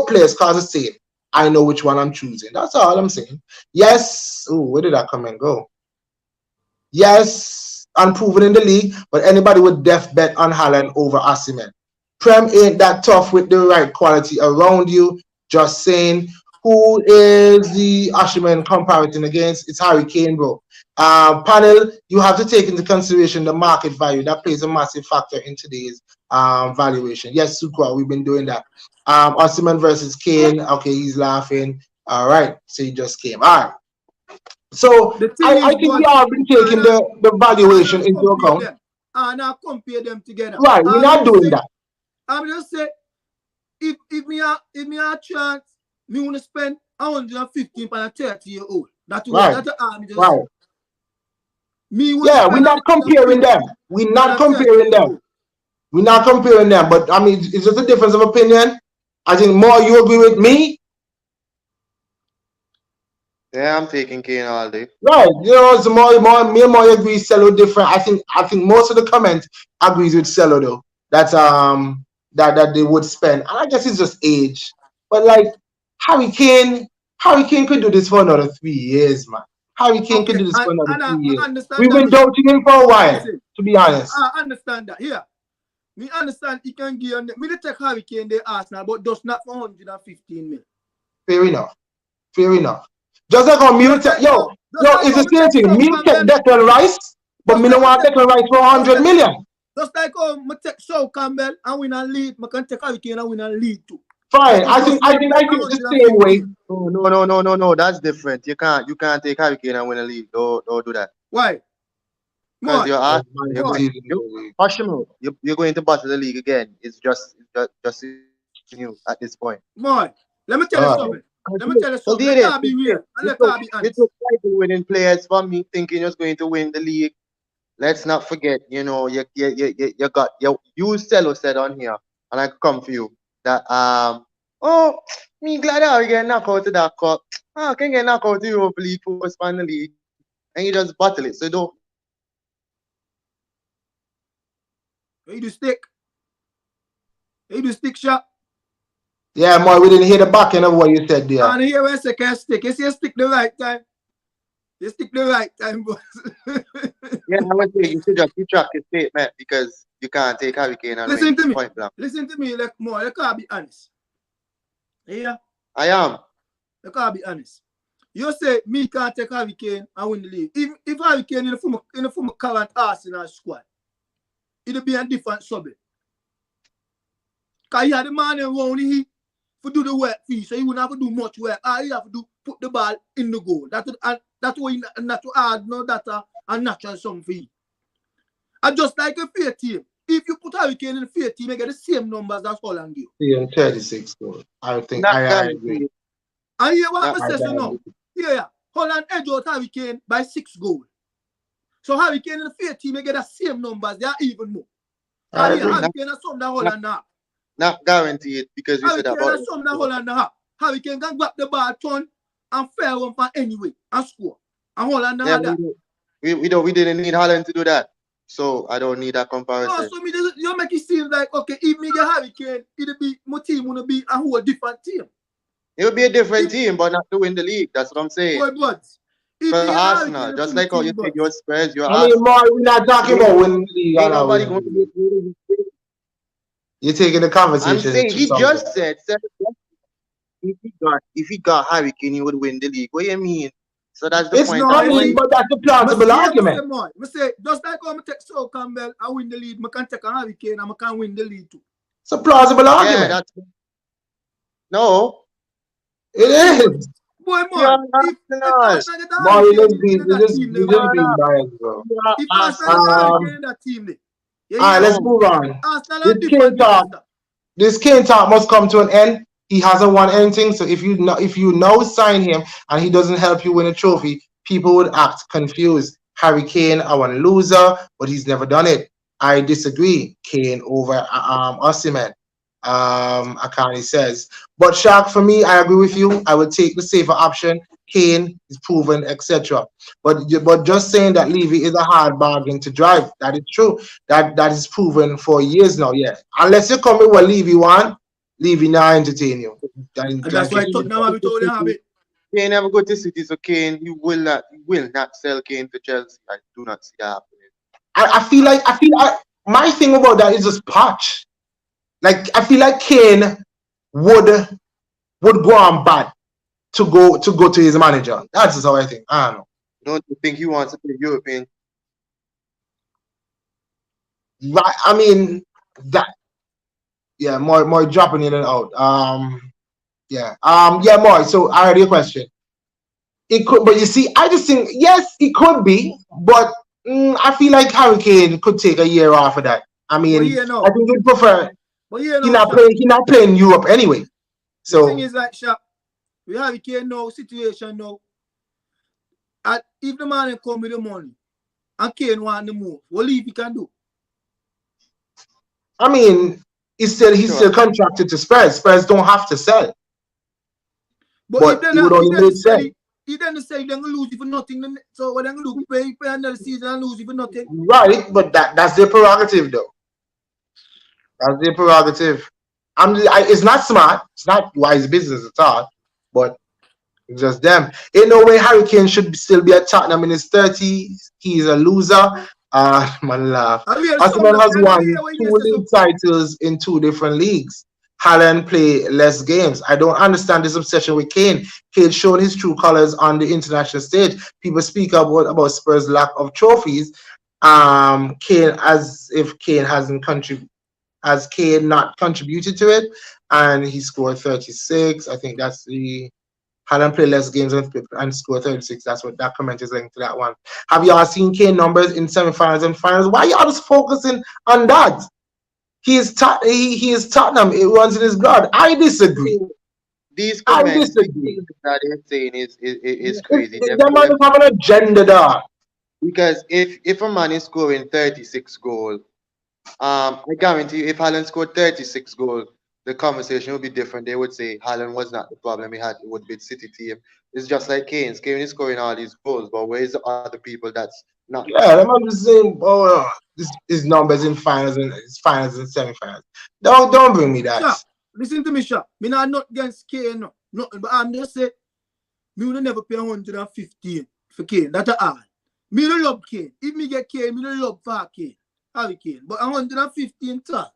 players cost the same, I know which one I'm choosing. That's all I'm saying. Yes. Oh, where did that come and go? Yes, unproven in the league, but anybody would def bet on Haaland over Osimhen. Prem ain't that tough with the right quality around you. Just saying. Who is the Osimhen comparison against? It's Harry Kane, bro. Panel, you have to take into consideration the market value. That plays a massive factor in today's valuation. Yes, Sukwa, we've been doing that. Osimhen versus Kane. Okay, he's laughing. All right, so he just came. All right. So I think we have been taking the valuation into account. And I compare them together. Right, we're not doing that. I'm just saying, if me a chance, me want to spend 115 for a 30-year-old. That's right. That's the just right. We're not comparing them. We're not comparing them. We're not comparing them. But I mean, it's just a difference of opinion. I think more you agree with me. Yeah, I'm taking Kane all day. Right, you know, it's more you agree Cello different. I think most of the comment agrees with Cello though. That's that they would spend. And I guess it's just age. But like Harry Kane could do this for another 3 years, man. Harry Kane could do this for another 3 years. We've been doubting him for a while, to be honest. I understand that. Yeah. Me understand he can give me the take Harry Kane they Arsenal, but just not for 115 mil. Fair enough. Just like on Mule take, yo, it's the same thing. Mule take Declan Rice, but me no want Declan Rice for 100 million. Just like how I take Shaw Campbell and win a lead, I can take Harry Kane and win a lead too. Fine, I think the same way. No, that's different. You can't take Harry Kane and win a league. Don't do that. Why? Because you're going to battle the league again. It's just you at this point. Boy, let me tell you something. Let me tell you something. Let be real. Let be honest. You took winning players from me thinking you're going to win the league. Let's not forget, you know, you Cello said on here, and I come for you that me glad I get knocked out of that cup. I can get knocked out of the Europa League first final league, and you just battle it. So don't. You do stick shot. Yeah, man, we didn't hear the back end of what you said there. And here when I say can stick, you see you stick the right time. You stick the right time, boss. Yeah, I would say you should just retract your statement because you can't take Harry Kane and listen to me. Point blank. Listen to me, like more. You can't be honest. Yeah. I am. You can't be honest. You say me can't take Harry Kane and win the league. If Harry Kane in the form of current Arsenal squad, it'll be a different subject. Because he had the man around here to do the work for you, so he wouldn't have to do much work. All he have to do put the ball in the goal. That's why not to add no data and natural something for you. And just like a fair team, if you put Harry Kane in a fair team, you get the same numbers as Holland give. Yeah, 36 goals. I think I agree. And here what I say now. Yeah. Holland edge out Harry Kane by 6 goals. So Harry Kane in the fair team, you get the same numbers. They are even more. And here, Harry Kane has some that Holland now. Not guaranteed because you said that. Harry Kane has some that Holland now. Harry Kane can grab the ball, turn, and fair one for anyway and score. And Holland now that. We didn't need Holland to do that. So I don't need that comparison. No, so you make it seem like okay, if me get Harry Kane, it'll be my team wanna be a whole different team. It would be a different team, but not to win the league. That's what I'm saying. But for Arsenal, just like how you take your Spurs, your Arsenal. We're not talking about winning the league. Ain't nobody going to be. You're taking the conversation. I'm saying he just said if he got Harry Kane, he would win the league. What do you mean? So that's the point. It's not me, but that's a plausible argument. I say, just like how I take Shaw Campbell and win the league, I can take a Harry Kane and I can win the league too. It's a plausible argument. No. It is. Boy, man, you just being biased, bro. If Arsenal get in that team, Yeah, All you right, know. let's No, move on. Arsenal This are Kane different talk, because that. this Kane talk must come to an end. He hasn't won anything, so if you now sign him and he doesn't help you win a trophy, people would act confused. Harry Kane, I want a loser, but he's never done it. I disagree. Kane over Osimhen. Akani says, but Shark, for me, I agree with you. I would take the safer option. Kane is proven, etc. But just saying that Levy is a hard bargain to drive, that is true. That is proven for years now. Yeah, unless you come with what Levy want, Levy now entertain you. And that's why Tottenham have it all they have it. Kane never go to City, so Kane, you will not sell Kane to Chelsea. I do not see that happening. I feel like my thing about that is just patch. Like I feel like Kane would would go on bad to go to his manager. That's just how I think. I don't know. Don't you think he wants to play European? Right? I mean that. Yeah, more dropping in and out. Yeah. Yeah, more. So I heard your question. It could, but you see, I just think yes, it could be, but I feel like Hurricane could take a year off of that. I But mean, yeah, I no. think he'd prefer. But yeah, He no, not Sha. playing. He not playing Europe anyway. The thing So is like Sha, we have a Kane now situation now. And if the man come with the money and Kane want to move, what if he can do? I mean, he's Sure. still contracted to Spurs. Spurs don't have to sell, But but it would if only then make sell sense. it, if then say they're gonna lose it for nothing, then so what they're gonna do? Pay another season and lose it for nothing. Right, but that's their prerogative, though. That's their prerogative. It's not smart. It's not wise business at all. But it's just them. Ain't no way Harry Kane should still be at Tottenham in his 30s. He's a loser. Man, laugh. I hear some Arsenal that has I won hear when two you say league some. titles in two different leagues. Haaland play less games. I don't understand this obsession with Kane. Kane showed his true colors on the international stage. People speak about Spurs' lack of trophies. Kane, as if Kane hasn't contributed, has Kane not contributed to it, and he scored 36. I think that's the Haaland played less games and scored 36. That's what that comment is linked to that one. Have y'all seen Kane numbers in semifinals and finals? Why y'all just focusing on that? He is Tottenham. It runs in his blood. I disagree. These I comments, these disagree. things that they're saying is crazy. The man is having an agenda, dog. Because if a man is scoring 36 goals, I guarantee you, if Haaland scored 36 goals, the conversation would be different. They would say Haaland was not the problem. He had it would be City team. It's just like Kane. Kane is scoring all these goals, but where's the other people that's not the Yeah, the problem? man just saying, oh, his numbers in finals and his finals and semifinals. Don't bring me that. Sha, listen to me, Sha. Me not against Kane, no. Nothing, but I'm just say me will never pay 115 for Kane. That's all. Me don't love Kane. If me get Kane, me don't love for Kane. Harry Kane. But 115 top.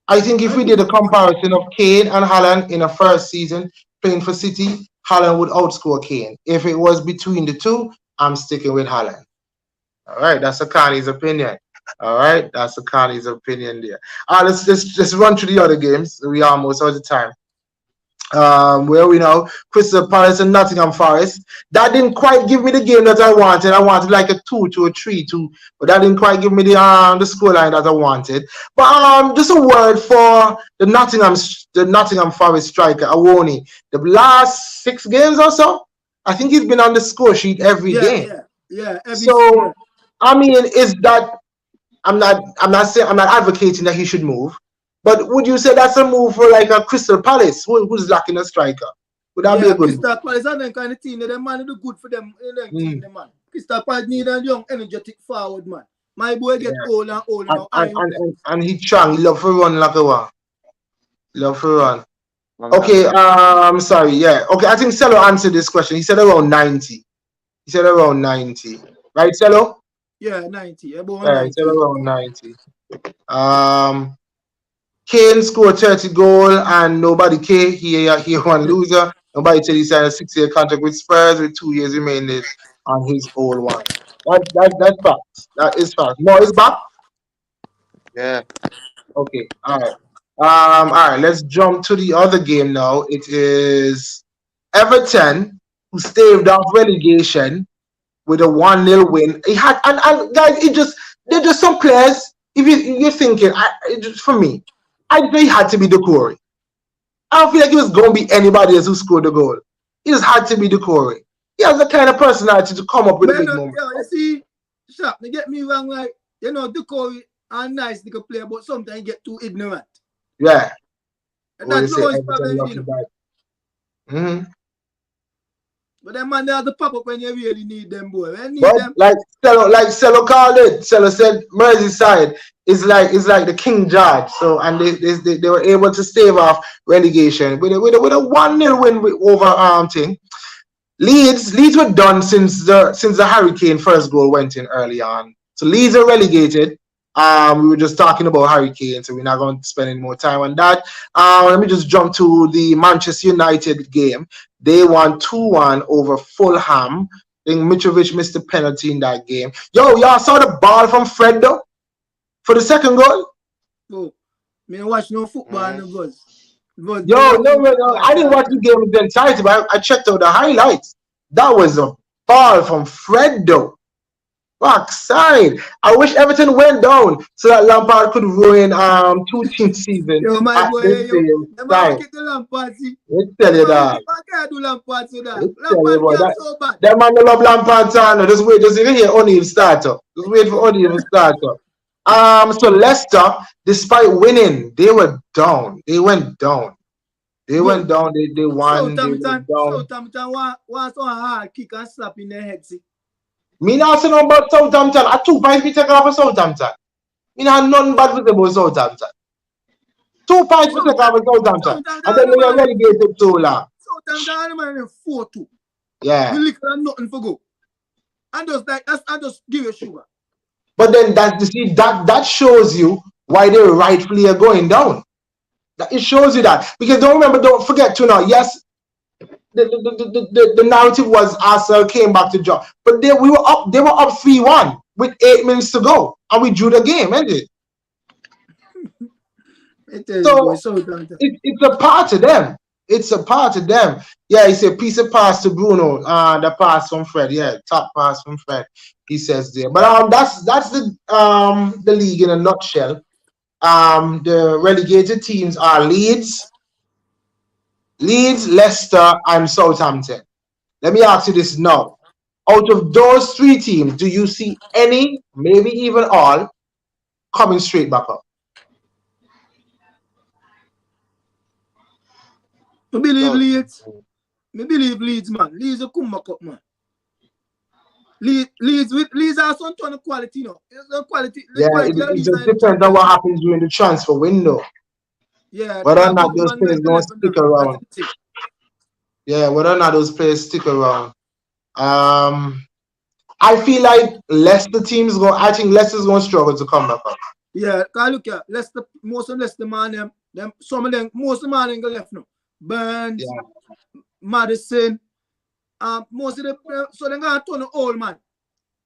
I think if I we put did a up money. comparison of Kane and Haaland in a first season playing for City, Haaland would outscore Kane. If it was between the two, I'm sticking with Haaland. All right, that's Akani's opinion. All right, that's Akani's opinion there. Let's run through the other games. We are almost out of time. Where we know Crystal Palace and Nottingham Forest. That didn't quite give me the game that I wanted. I wanted like a 2 to a 3-2, but that didn't quite give me the scoreline that I wanted. But just a word for the Nottingham Forest striker Awoni. The last 6 games or so, I think he's been on the score sheet every Yeah, game. yeah, yeah. Yeah. So I mean, is that I'm not saying I'm not advocating that he should move, but would you say that's a move for like a Crystal Palace who's lacking a striker? Would that be a Yeah, good move? Crystal Palace are them kind of team. Them man do good for them. Them team, Mm, them man. Crystal Palace need a young, energetic forward man. My boy get yeah. old and old And, now. and, I and, and, and he strong. He love for run like a one. Love for run. I'm not Okay, sure. sorry, yeah. Okay, I think Cello answered this question. He said around 90. He said around 90. Right, Cello? yeah 90. About Yeah, he said 90. around 90. Um Kane scored 30 goal and nobody care. He one loser. Nobody tell he signed a 6-year contract with Spurs with 2 years remaining on his old one. That's fact. That is fact. More is back. Yeah. Okay. All right. All right. Let's jump to the other game now. It is Everton who staved off relegation with a 1-0 win. He had and guys, they're just some players. if you're thinking, for me, I think it had to be Decore. I don't feel like it was going to be anybody else who scored the goal. It just had to be Decore. He has the kind of personality to come up with a big moment. You see, Sharp, they get me wrong, like, you know, Decore are nice little player, but sometimes you get too ignorant. Yeah. And that's the only problem, you know. Mm-hmm. But them man, they have to pop up when you really need them, boy. When you need but them. like Cello called it. Cello said Merseyside is like the King George. So and they were able to stave off relegation with a 1-0 win over thing. Leeds were done since the Hurricane first goal went in early on. So Leeds are relegated. We were just talking about Hurricane, so we're not going to spend any more time on that. Let me just jump to the Manchester United game. They won 2-1 over Fulham. I think Mitrovic missed a penalty in that game. Yo, y'all saw the ball from Fred though for the second goal? Oh, me don't watch no football in the buzz. No, I didn't watch the game in the entirety, but I checked out the highlights. That was a ball from Fred though. Backside. I wish Everton went down so that Lampard could ruin 2 team season. Yo, my boy, the man get the Lampard, see. Let's tell you that. I can't do Lampard so that. Lampard can't so bad. That man don't love Lampard, son. Just wait, just hear O'Neil start up. Just wait for O'Neil to start up. So Leicester, despite winning, they were down. They went down. They went down. They won. Southampton want some hard kick and slap in their head, see. Me not say no about Southampton. I 2 points we take off of Southampton. Me not nothing bad with about Southampton. 2 points we take off of Southampton. And then we are relegated so long. Southampton are 4-2. Yeah. We lick nothing for go. And just give you sugar. But then that shows you why they rightfully are going down. It shows you that. Because don't forget to now, yes, the narrative was Arsenal came back to draw. But they were up 3-1 with 8 minutes to go. And we drew the game, isn't it? It's a part of them. It's a part of them. Yeah, he said piece of pass to Bruno. The pass from Fred. Yeah, top pass from Fred. He says there. But that's the league in a nutshell. The relegated teams are Leeds, Leicester, and Southampton. Let me ask you this now. Out of those 3 teams, do you see any, maybe even all, coming straight back up? I believe Leeds. I believe Leeds, man. Leeds will come back up, man. Leeds are some ton of quality, you know. It just depends on what happens during the transfer window. Yeah. Whether or not those players don't stick around. Yeah, whether or not those players stick around. I feel like Leicester teams I think Leicester's going to struggle to come back up. Yeah, because look at Leicester, most of Leicester man, some of them, most of them go left now. Burns, Madison, most of them, so they're going to turn the old man.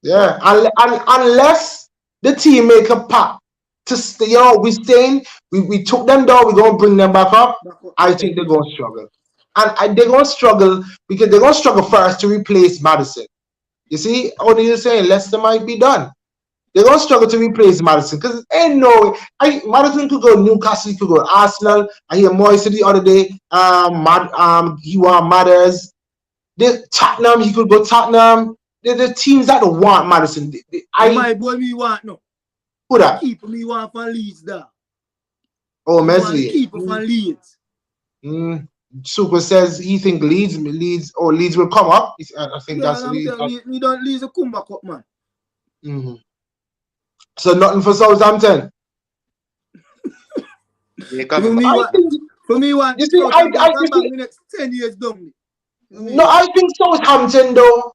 Yeah, unless the team make a pact to stay, we staying, we took them down, we're going to bring them back up. I think they're going to struggle. And they're going to struggle because they're going to struggle first to replace Madison. You see, what you're saying, Leicester might be done. They're going to struggle to replace Madison because ain't no way. Madison could go Newcastle, he could go Arsenal. I hear Moise the other day. He want Matters. Tottenham, he could go Tottenham. The teams that want Madison. My boy, me want no. Who that? Keep me want for Leeds there. Oh, Mesley. Keep for Leeds. Super says he think Leeds will come up. I think that's Leeds. Leeds will come back up, man. So nothing for Southampton. For me, one. You see, the next 10 years done. No, I think Southampton though.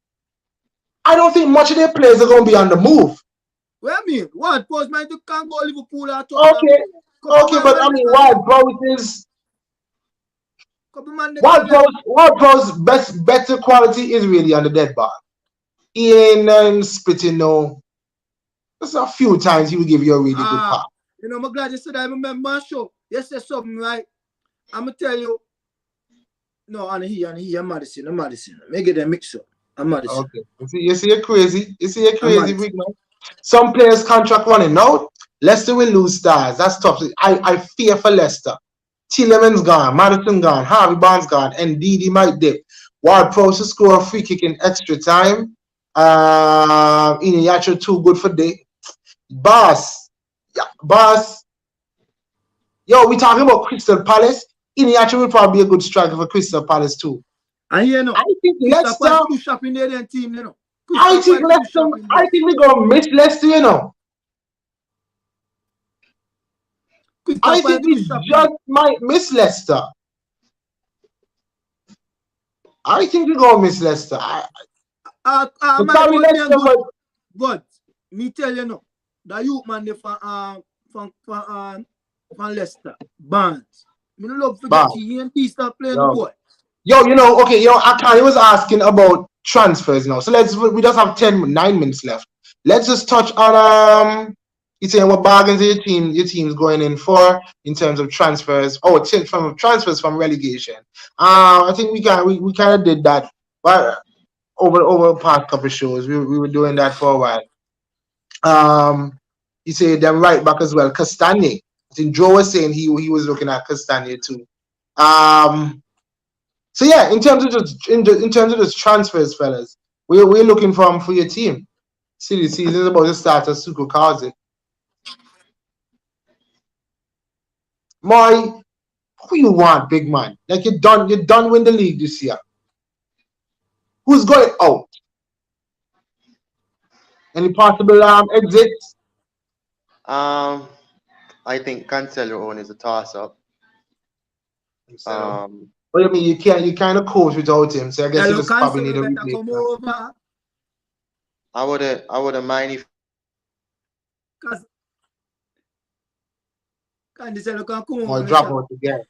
I don't think much of their players are going to be on the move. What I mean? What? Post man, you can't go Liverpool or Okay, but I mean, Ward-Prowse's better quality is really on the dead ball. He ain't spitting no. There's a few times he will give you a really good pass. You know, I'm glad you said I remember my show. You said something right. I'm going to tell you. No, and he, Madison. Make it a mix up. I'm Madison. Okay. You see, you're crazy. Big man. Some players' contract running out. Leicester will lose stars. That's tough. I fear for Leicester. Tielemans gone, Madison gone, Harvey Barnes gone, and Didi might dip. Ward-Prowse to score a free kick in extra time. Iheanacho too good for day. Boss. Yeah, boss. Yo, we talking about Crystal Palace. Iheanacho will probably be a good striker for Crystal Palace too. And you know, I think Crystal Leicester. Palace shopping there then team, you know. I think Leicester. I think we're gonna miss Leicester, you know. I think we just might miss Leicester. I think we're gonna miss Leicester. Probably Leicester, but me tell you no, the youth man they from Leicester, Barnes. Me no love forget he and he start playing the boy. Yo, you know, okay, yo, Akani was asking about transfers now. So we just have 9 minutes left. Let's just touch on you saying what bargains your team's going in for in terms of transfers. Oh, from transfers from relegation. I think we kind of did that, but over the past couple of shows, we were doing that for a while. You say them right back as well. Castagne. I think Joe was saying he was looking at Castagne too. So yeah, in terms of just transfers, fellas, we're looking for your team. See, the season is about to start as Suko calls it. Moy, who you want, big man? Like you done win the league this year. Who's going out? Any possible exits? I think Cancelo own is a toss up. What do you mean you kind of coach without him? So I guess you just probably need a replacement. I wouldn't mind if Cancelo can come over. Or drop out again.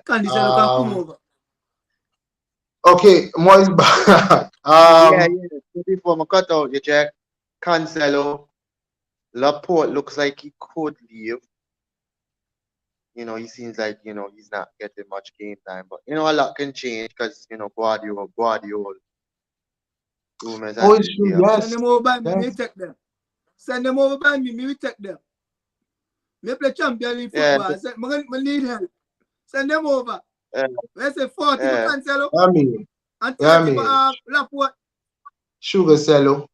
Cancelo can come over. Okay, Moy's back. yeah. Before I cut out you, Jack, Cancelo, Laporte looks like he could leave. You know, he seems like, you know, he's not getting much game time. But, you know, a lot can change because, you know, Guardiola. Oh, it's true, yes. Send them over by me, me take them. Send them over by me, me take them. Me play Champions League football. Yeah. I need help. Send them over. Let's say 40 for Cancelo. And 30 for Laporte. Sugar Cello.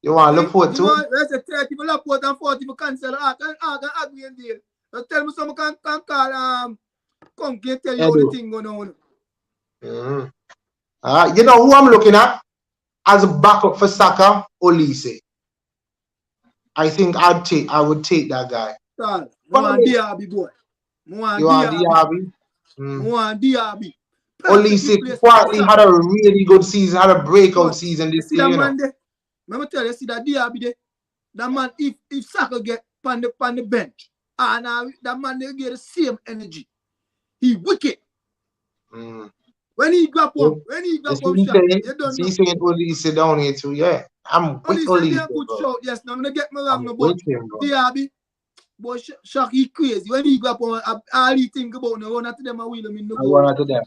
You want Laporte too? Let's say 30 for Laporte and 40 for Cancelo. I can agree and deal. Tell me someone can call come can tell you how the thing going on. You know who I'm looking at as a backup for Saka? Olise. I think I would take that guy. More Diaby boy. Diaby? More Diaby. Olise quietly had a really good season, had a breakout season this year. Let me tell you, see that Diaby there. That man, if Saka get on the bench, and that man they get the same energy. He wicked. When he grab home, shot, you don't know. He's saying Olise down here too, yeah. I'm with Olise. Good shout, yes. Now I'm gonna get me wrong, but Diaby, boy, shock he crazy. When he grab home, all he think about now, one of them I will him in the goal. One of them.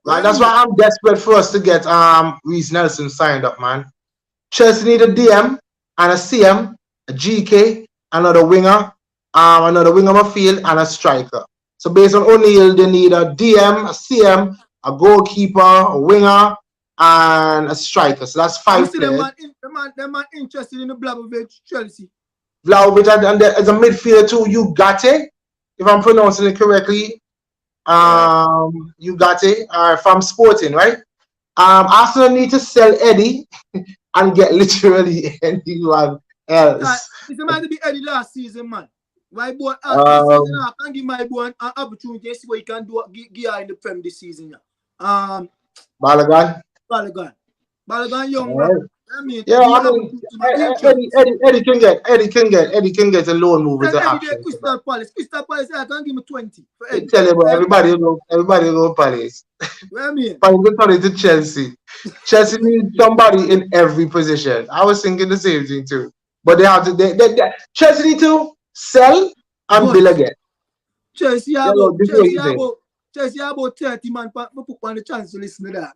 Right, that's why I'm desperate for us to get Reece Nelson signed up, man. Chelsea need a DM and a CM, a GK, another winger midfield, and a striker. So based on O'Neill, they need a DM, a CM, a goalkeeper, a winger, and a striker. So that's 5 players. The man interested in the Vlahovic Chelsea. Vlahovic and as a midfielder too, you got it. If I'm pronouncing it correctly, you got it. From Sporting, right? Arsenal need to sell Eddie and get literally anyone else. It's about to be Eddie last season, man. My boy, season, I can give my boy an opportunity to see what he can do give in the Prem this season. Balogun, young man. Eddie can get a loan move with the option. Crystal Palace, I can give me 20 for Eddie. Tell you, everybody go Palace. What I mean? But you turn it to Chelsea. Chelsea needs somebody in every position. I was thinking the same thing too. But they have to. Chelsea need to sell and build again. Chelsea about 30 man put on the chance to listen to that.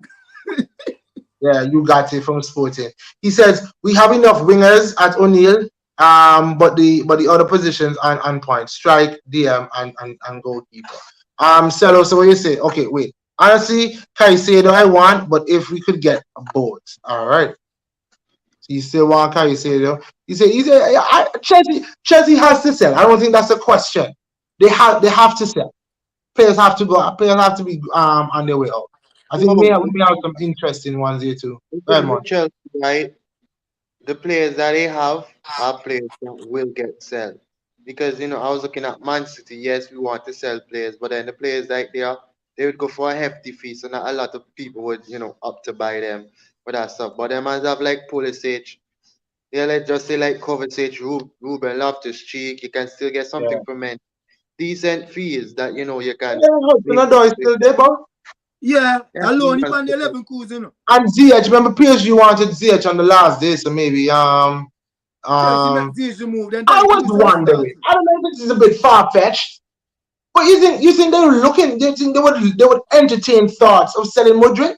Yeah, you got it from Sporting. He says we have enough wingers at O'Neill, but the other positions are on point. Strike, DM, and goalkeeper. Cello, so what you say? Okay, wait. Honestly, Caicedo I want, but if we could get both, all right. So you still want Caicedo? He said, Chelsea has to sell. I don't think that's a question. They have to sell. Players have to go. Players have to be on their way out. I think we may have some interesting ones here too. The Go ahead, thing man. with Chelsea, right? The players that they have are players that will get sell. Because I was looking at Man City. Yes, we want to sell players, but then the players like they would go for a hefty fee, so not a lot of people would up to buy them for that stuff. But them as have like Pulisic, yeah, let's just say like Kovacic, Ruben Loftus-Cheek, you can still get Yeah. something from men. Decent fees that you can Yeah, maybe Hudson-Odoi is still there, but Yeah, yeah, you alone, he can on the still 11 coups, and Ziyech. Remember, PSG wanted Ziyech on the last day, so maybe Chelsea make um. Ziyech move, then I Danny was Cruz will start. wondering. I don't know if this is a bit far fetched, but you think they were looking? They think they would entertain thoughts of selling Mudryk?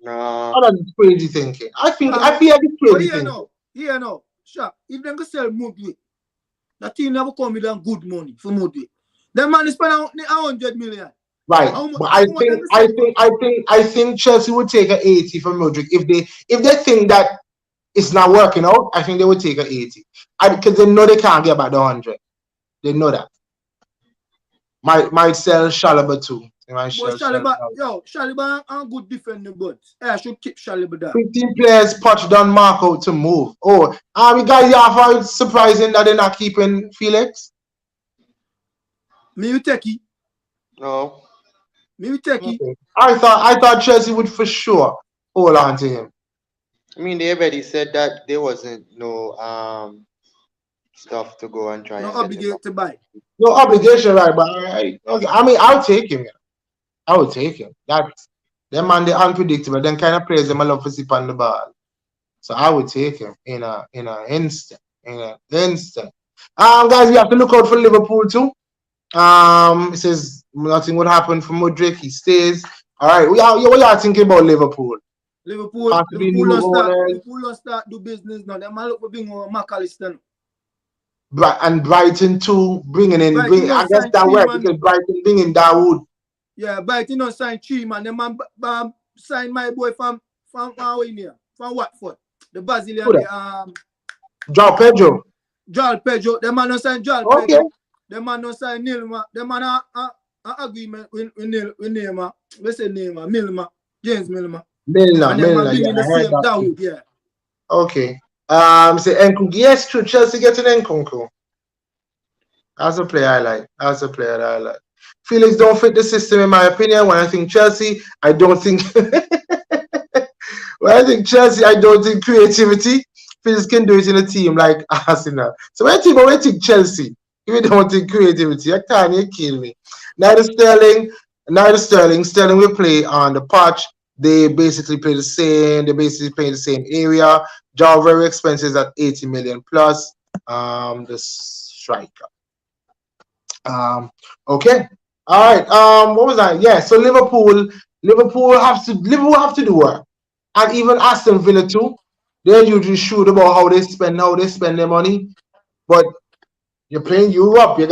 no. Oh, that's crazy thinking. I Well, feel like it's but crazy thinking. here now, sure. If they go sell Mudway, the team never come with them good money for Mudway. Them man spend 100 million. Right, but I How much them think go I sell for? think I think I think Chelsea would take an 80 from Mudryk if they think that it's not working out. I think they would take an 80, because they know they can't get back the 100. They know that. Might sell Shalaba too. They might But sell Shaliba, Shalaba. Shaliba are good defender, but I should keep Shaliba there. 15 players Poch done mark out to move. Oh, we got Yafa. It's surprising that they're not keeping Felix. Me you take it. No. Me you take it. Okay. I thought Chelsea would for sure hold on to him. I mean, they already said that there wasn't no stuff to go and try No and get him back. obligate to buy. No obligation, right? But okay. I mean, I'll take him. I would take him. That's them man, they're unpredictable. Them kind of players them I love to sip on the ball. So I would take him in an instant. In an instant. Guys, we have to look out for Liverpool too. It says nothing would happen for Mudryk. He stays. All right. What y'all thinking about Liverpool? Possibly new owners. Liverpool don't start do business now. Them man look for being McAllister. And Brighton too, Brighton I don't guess sign that three works man. because Brighton bringing Dawood. Yeah, Brighton don't sign 3 man. Them man sign my boy from here, from Watford. The Brazilian, João Pedro. Joel Pedro. Them man don't sign Joel Okay. Pedro. Them man don't sign Nilma. Them man a agreement with Neymar. Let's say Neymar, Milner, James Milner. Milner, And them man bring yeah, in the I heard same that. Dawood, yeah. Okay. Say Nkunku. Yes, true. Chelsea getting Nkunku. That's a player I like. That's a player that I like. Felix don't fit the system in my opinion. When I think Chelsea, I don't think when I think Chelsea, I don't think creativity. Felix can do it in a team like Arsenal. So when I think Chelsea, if you don't think creativity, you kill me. Neither Sterling will play on the patch. They basically play the same. They basically play in the same area. Job very expensive at 80 million plus. The striker. Okay. All right. What was that? Yeah. So Liverpool have to do work, and even Aston Villa too. They're usually shrewd about how they spend their money, but you're playing Europe. You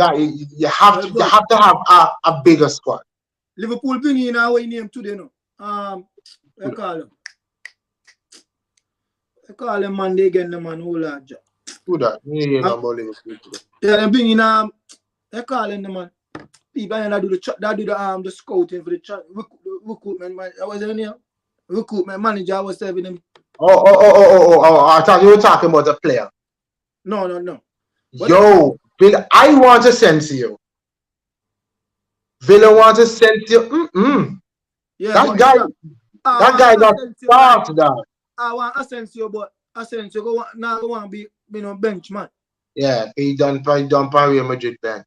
have to have a bigger squad. Liverpool bring in our name today now. I call him man. They get the man who large. Who that? You know about Liverpool today. Yeah, they bring in I call him the man. People that do the scouting for the recruitment. I was in here. Recruitment manager. I was serving him. Oh! I thought you were talking about a player. No. Yo, Bill, I want to send to you. Villa want to send to you. Yeah, that guy got started down. I want Asensio, but Asensio go want to be bench man. Yeah, he done Real Madrid bench.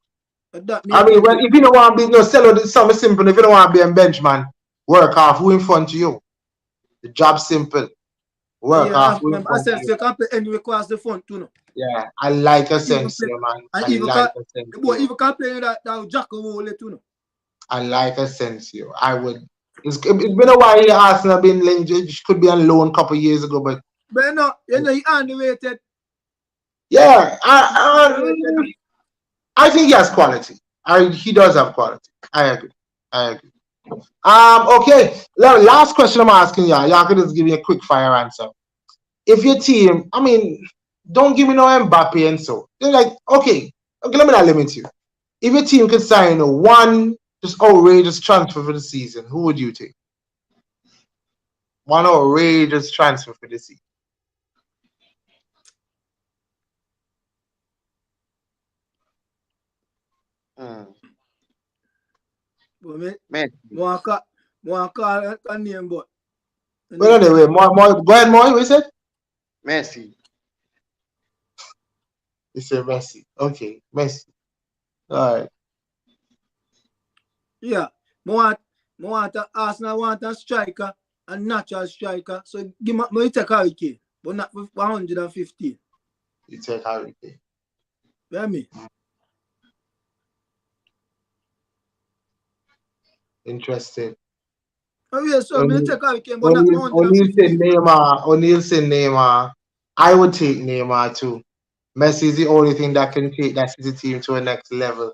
I mean, well, if you don't want to be sell something simple, if you don't want to be a bench man, work off who in front of you. The job simple. Work off who in front of you. Asensio can play anywhere across the front too. No? Yeah, I like Asensio, man. And even can play that Jacko role too. No? I like Asensio. I would It's been a while. Arsenal been linked. It could be on loan a couple of years ago, but But he underrated. yeah, Underrated. I think he has quality. He does have quality. I agree. I agree. Okay. Last question I'm asking y'all. Y'all could just give me a quick fire answer. If your team, I mean, don't give me no Mbappe and so. They're like, okay, let me not limit you. If your team could sign one just outrageous transfer for the season, who would you take? One outrageous transfer for the season. Mm. But me, Messi. more call a name, but Well, anyway, go ahead, Moy. What you said? Messi. You said Messi. Okay, Messi. All right. yeah, more Arsenal want a striker, a natural striker. So me take Harry Kane, but not for 115. You take Harry Kane. You hear me? Interesting. Oh yeah, so me take Harry Kane, but not for O'Neal said 115. Neymar. O'Neal said Neymar. I would take Neymar too. Messi is the only thing that can take that City team to a next level.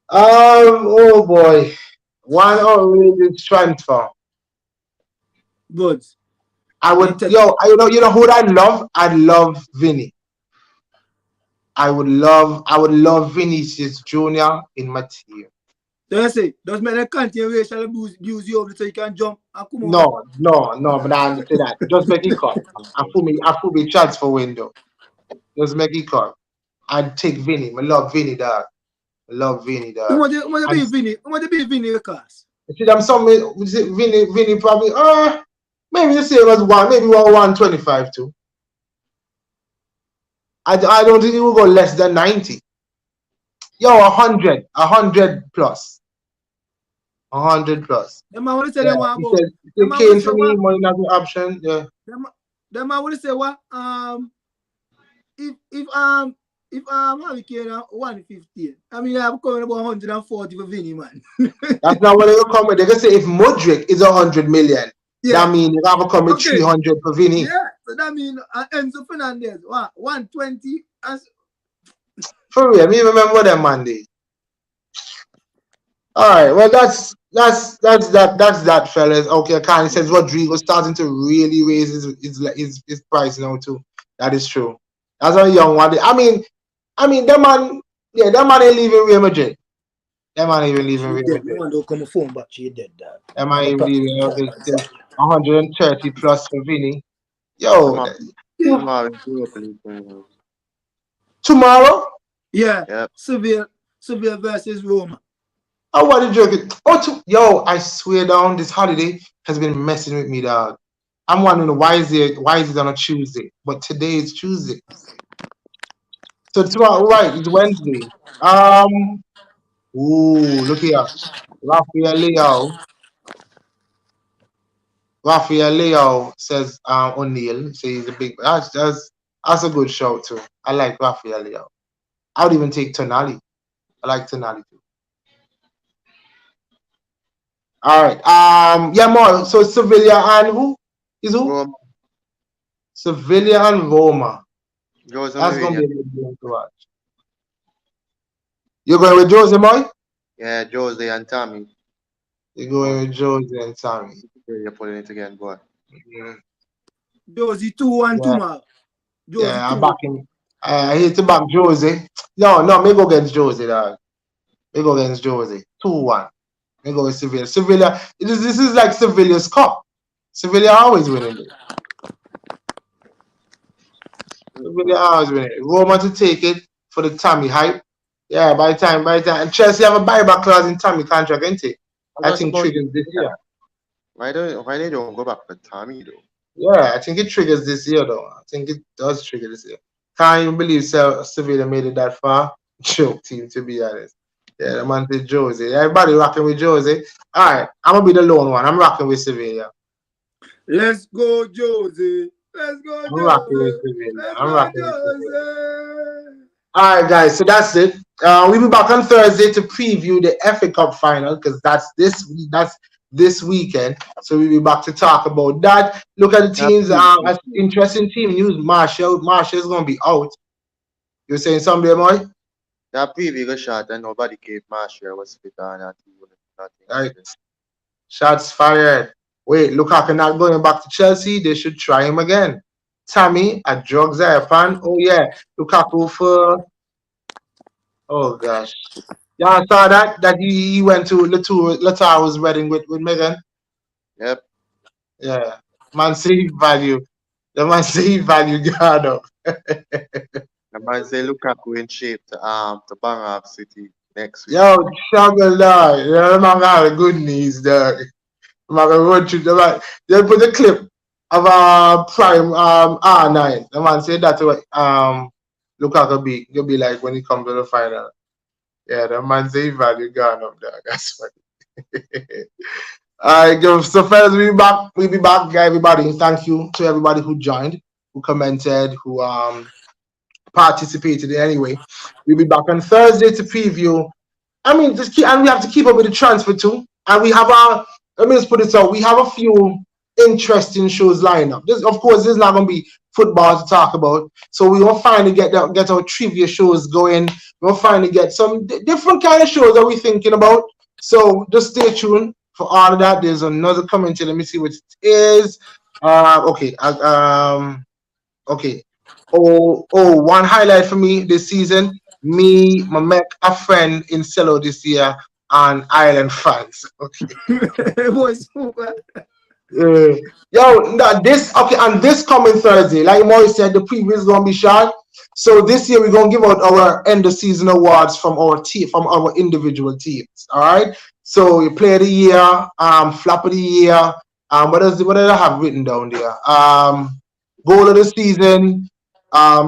Oh boy. One outrageous transfer. But I me would, take you know who I love? I love Vinny. I would love Vinicius Junior in my team. so you say, does make the continuation use you over so you can jump and come over. No, but I understand that. Just make it cut. I put me transfer window. Just make it cut. I'd take Vinny. I love Vinny, dog. I love Vinny, dog. What And be Vinny class? see them some Vinny probably maybe the same as one, maybe 125 too. I don't think he will go less than 90. Yo, 100 plus. 100 plus. Them man will say Yeah, them want he about. said Them man will Kane say for me, what? money not an option. Yeah. Them man will say what? If Harry Kane 115, I mean I'm coming about 140 for Vinny, man. That's not what they will come with. They're gonna say if Modric is 100 million, Yeah. that means you have to come with Okay. 300 for Vinny. Yeah. So that means Enzo Fernandez, what? 120 as For real, me remember them Monday. All right, well that's that, fellas. Okay, Kanye says Rodrigo starting to really raise his price now too. That is true. That's a young one. I mean, that man, yeah, that man ain't leaving Real Madrid. That man ain't even leaving she Real dead. No Madrid. one don't come phone back. She dead, dad. That man I'm ain't talking leaving. phone Okay, back. still 130 plus for Vinny. Yo, Tomorrow, tomorrow is Europa League final. tomorrow. Yeah. Yep. Seville versus Roma. Oh, what a joke. Yo, I swear down, this holiday has been messing with me, dog. I'm wondering why is it on a Tuesday? But today is Tuesday. So tomorrow, right, it's Wednesday. Look here. Rafael Leo. Rafael Leo says O'Neal. So he's a big that's a good show too. I like Rafael Leo. I would even take Tonali. I like Tonali too. All right. Yeah, more. So Sevilla and who? Is who? Roma, Sevilla and Roma. Jose That's gonna Mourinho. be a good game to watch. You're going with Jose Moy? Yeah, Jose and Tommy. You're Oh, going with Jose and Sammy. you're putting it again, boy. Mhm. Josie 2-1 Yeah, tomorrow. Josie yeah, I'm 2-1. backing. I hate to back Jose. Me go against Jose, dog. Me go against Jose. 2-1. Me go with Sevilla. Sevilla. This is like Sevilla's cup. Sevilla always winning it. Sevilla always winning it. Roma to take it for the Tommy hype. Yeah, by the time. And Chelsea have a buyback clause in Tommy contract, ain't it? I I was think about to triggers this say year. that. Why they don't go back for Tommy though? Yeah, I think it triggers this year though. I think it does trigger this year. Can't even believe Sevilla made it that far. Joke team, to be honest. Yeah, the man said Jose. Everybody rocking with Jose. All right, I'm gonna be the lone one. I'm rocking with Sevilla. Let's go, Josie. Let's go, I'm rocking with Josie. Sevilla. Let's I'm go, rocking with Sevilla. Josie. All right, guys. So that's it. We'll be back on Thursday to preview the FA Cup final because that's this week. this weekend. So we'll be back to talk about that. Look at the teams. Interesting team news. Marshall is going to be out. You're saying something, boy? That previous shot and nobody gave Marshall was fit on that. Right. Shots fired. Wait, Lukaku not going back to Chelsea. They should try him again. Tammy, a drugs fan. Oh yeah, Lukaku for. Oh gosh, y'all saw that he went to Lataro's wedding with Megan. Yep. Yeah, man, say value. The man say value God up. The man say Lukaku in shape to bang off City next week. Yo, struggle dog. You know, the man got a good knees, dog. I'm gonna run through the man. They put the clip of prime R9. The man said that Lukaku you'll be like when he comes to the final. Yeah, the man say value gone up there. That's funny. Alright, so fellas, we'll be back, everybody. Thank you to everybody who joined, who commented, who participated in any way. We'll be back on Thursday to preview. I mean, and we have to keep up with the transfer too. And we have let me just put it out. We have a few interesting shows lined up. This, of course, this is not going to be football to talk about. So we will finally get our trivia shows going. We'll finally get some different kind of shows that we're thinking about. So just stay tuned for all of that. There's another comment here. Let me see what it is. Okay. Okay. One highlight for me this season. Me, make a friend in Cello this year and Ireland fans. Okay. And this coming Thursday, like Maurice said, the preview is gonna be short. So this year we're gonna give out our end of season awards from our team, from our individual teams. All right. So you play of the year, flop of the year, what did I have written down there? Goal of the season,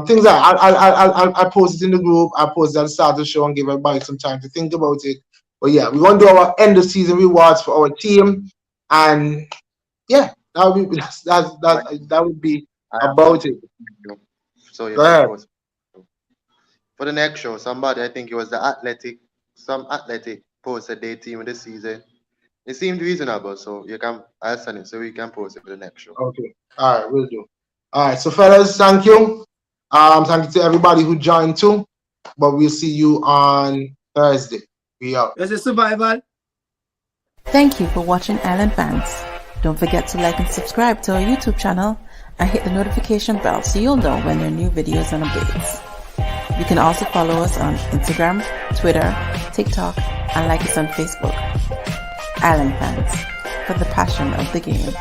things like I post it in the group. I post it at the start of the show and give everybody some time to think about it. But yeah, we're gonna do our end of season rewards for our team, and yeah, that would be about it. So go ahead. For the next show, somebody, I think it was some athletic posted their team of the season. It seemed reasonable, so I'll send it so we can post it for the next show. Okay. All right, we'll do. All right, so fellas, thank you. Thank you to everybody who joined too. But we'll see you on Thursday. We out. It's a survival. Thank you for watching Island Fans. Don't forget to like and subscribe to our YouTube channel and hit the notification bell so you'll know when there are new videos and updates. You can also follow us on Instagram, Twitter, TikTok, and like us on Facebook. Island Fans, for the passion of the game.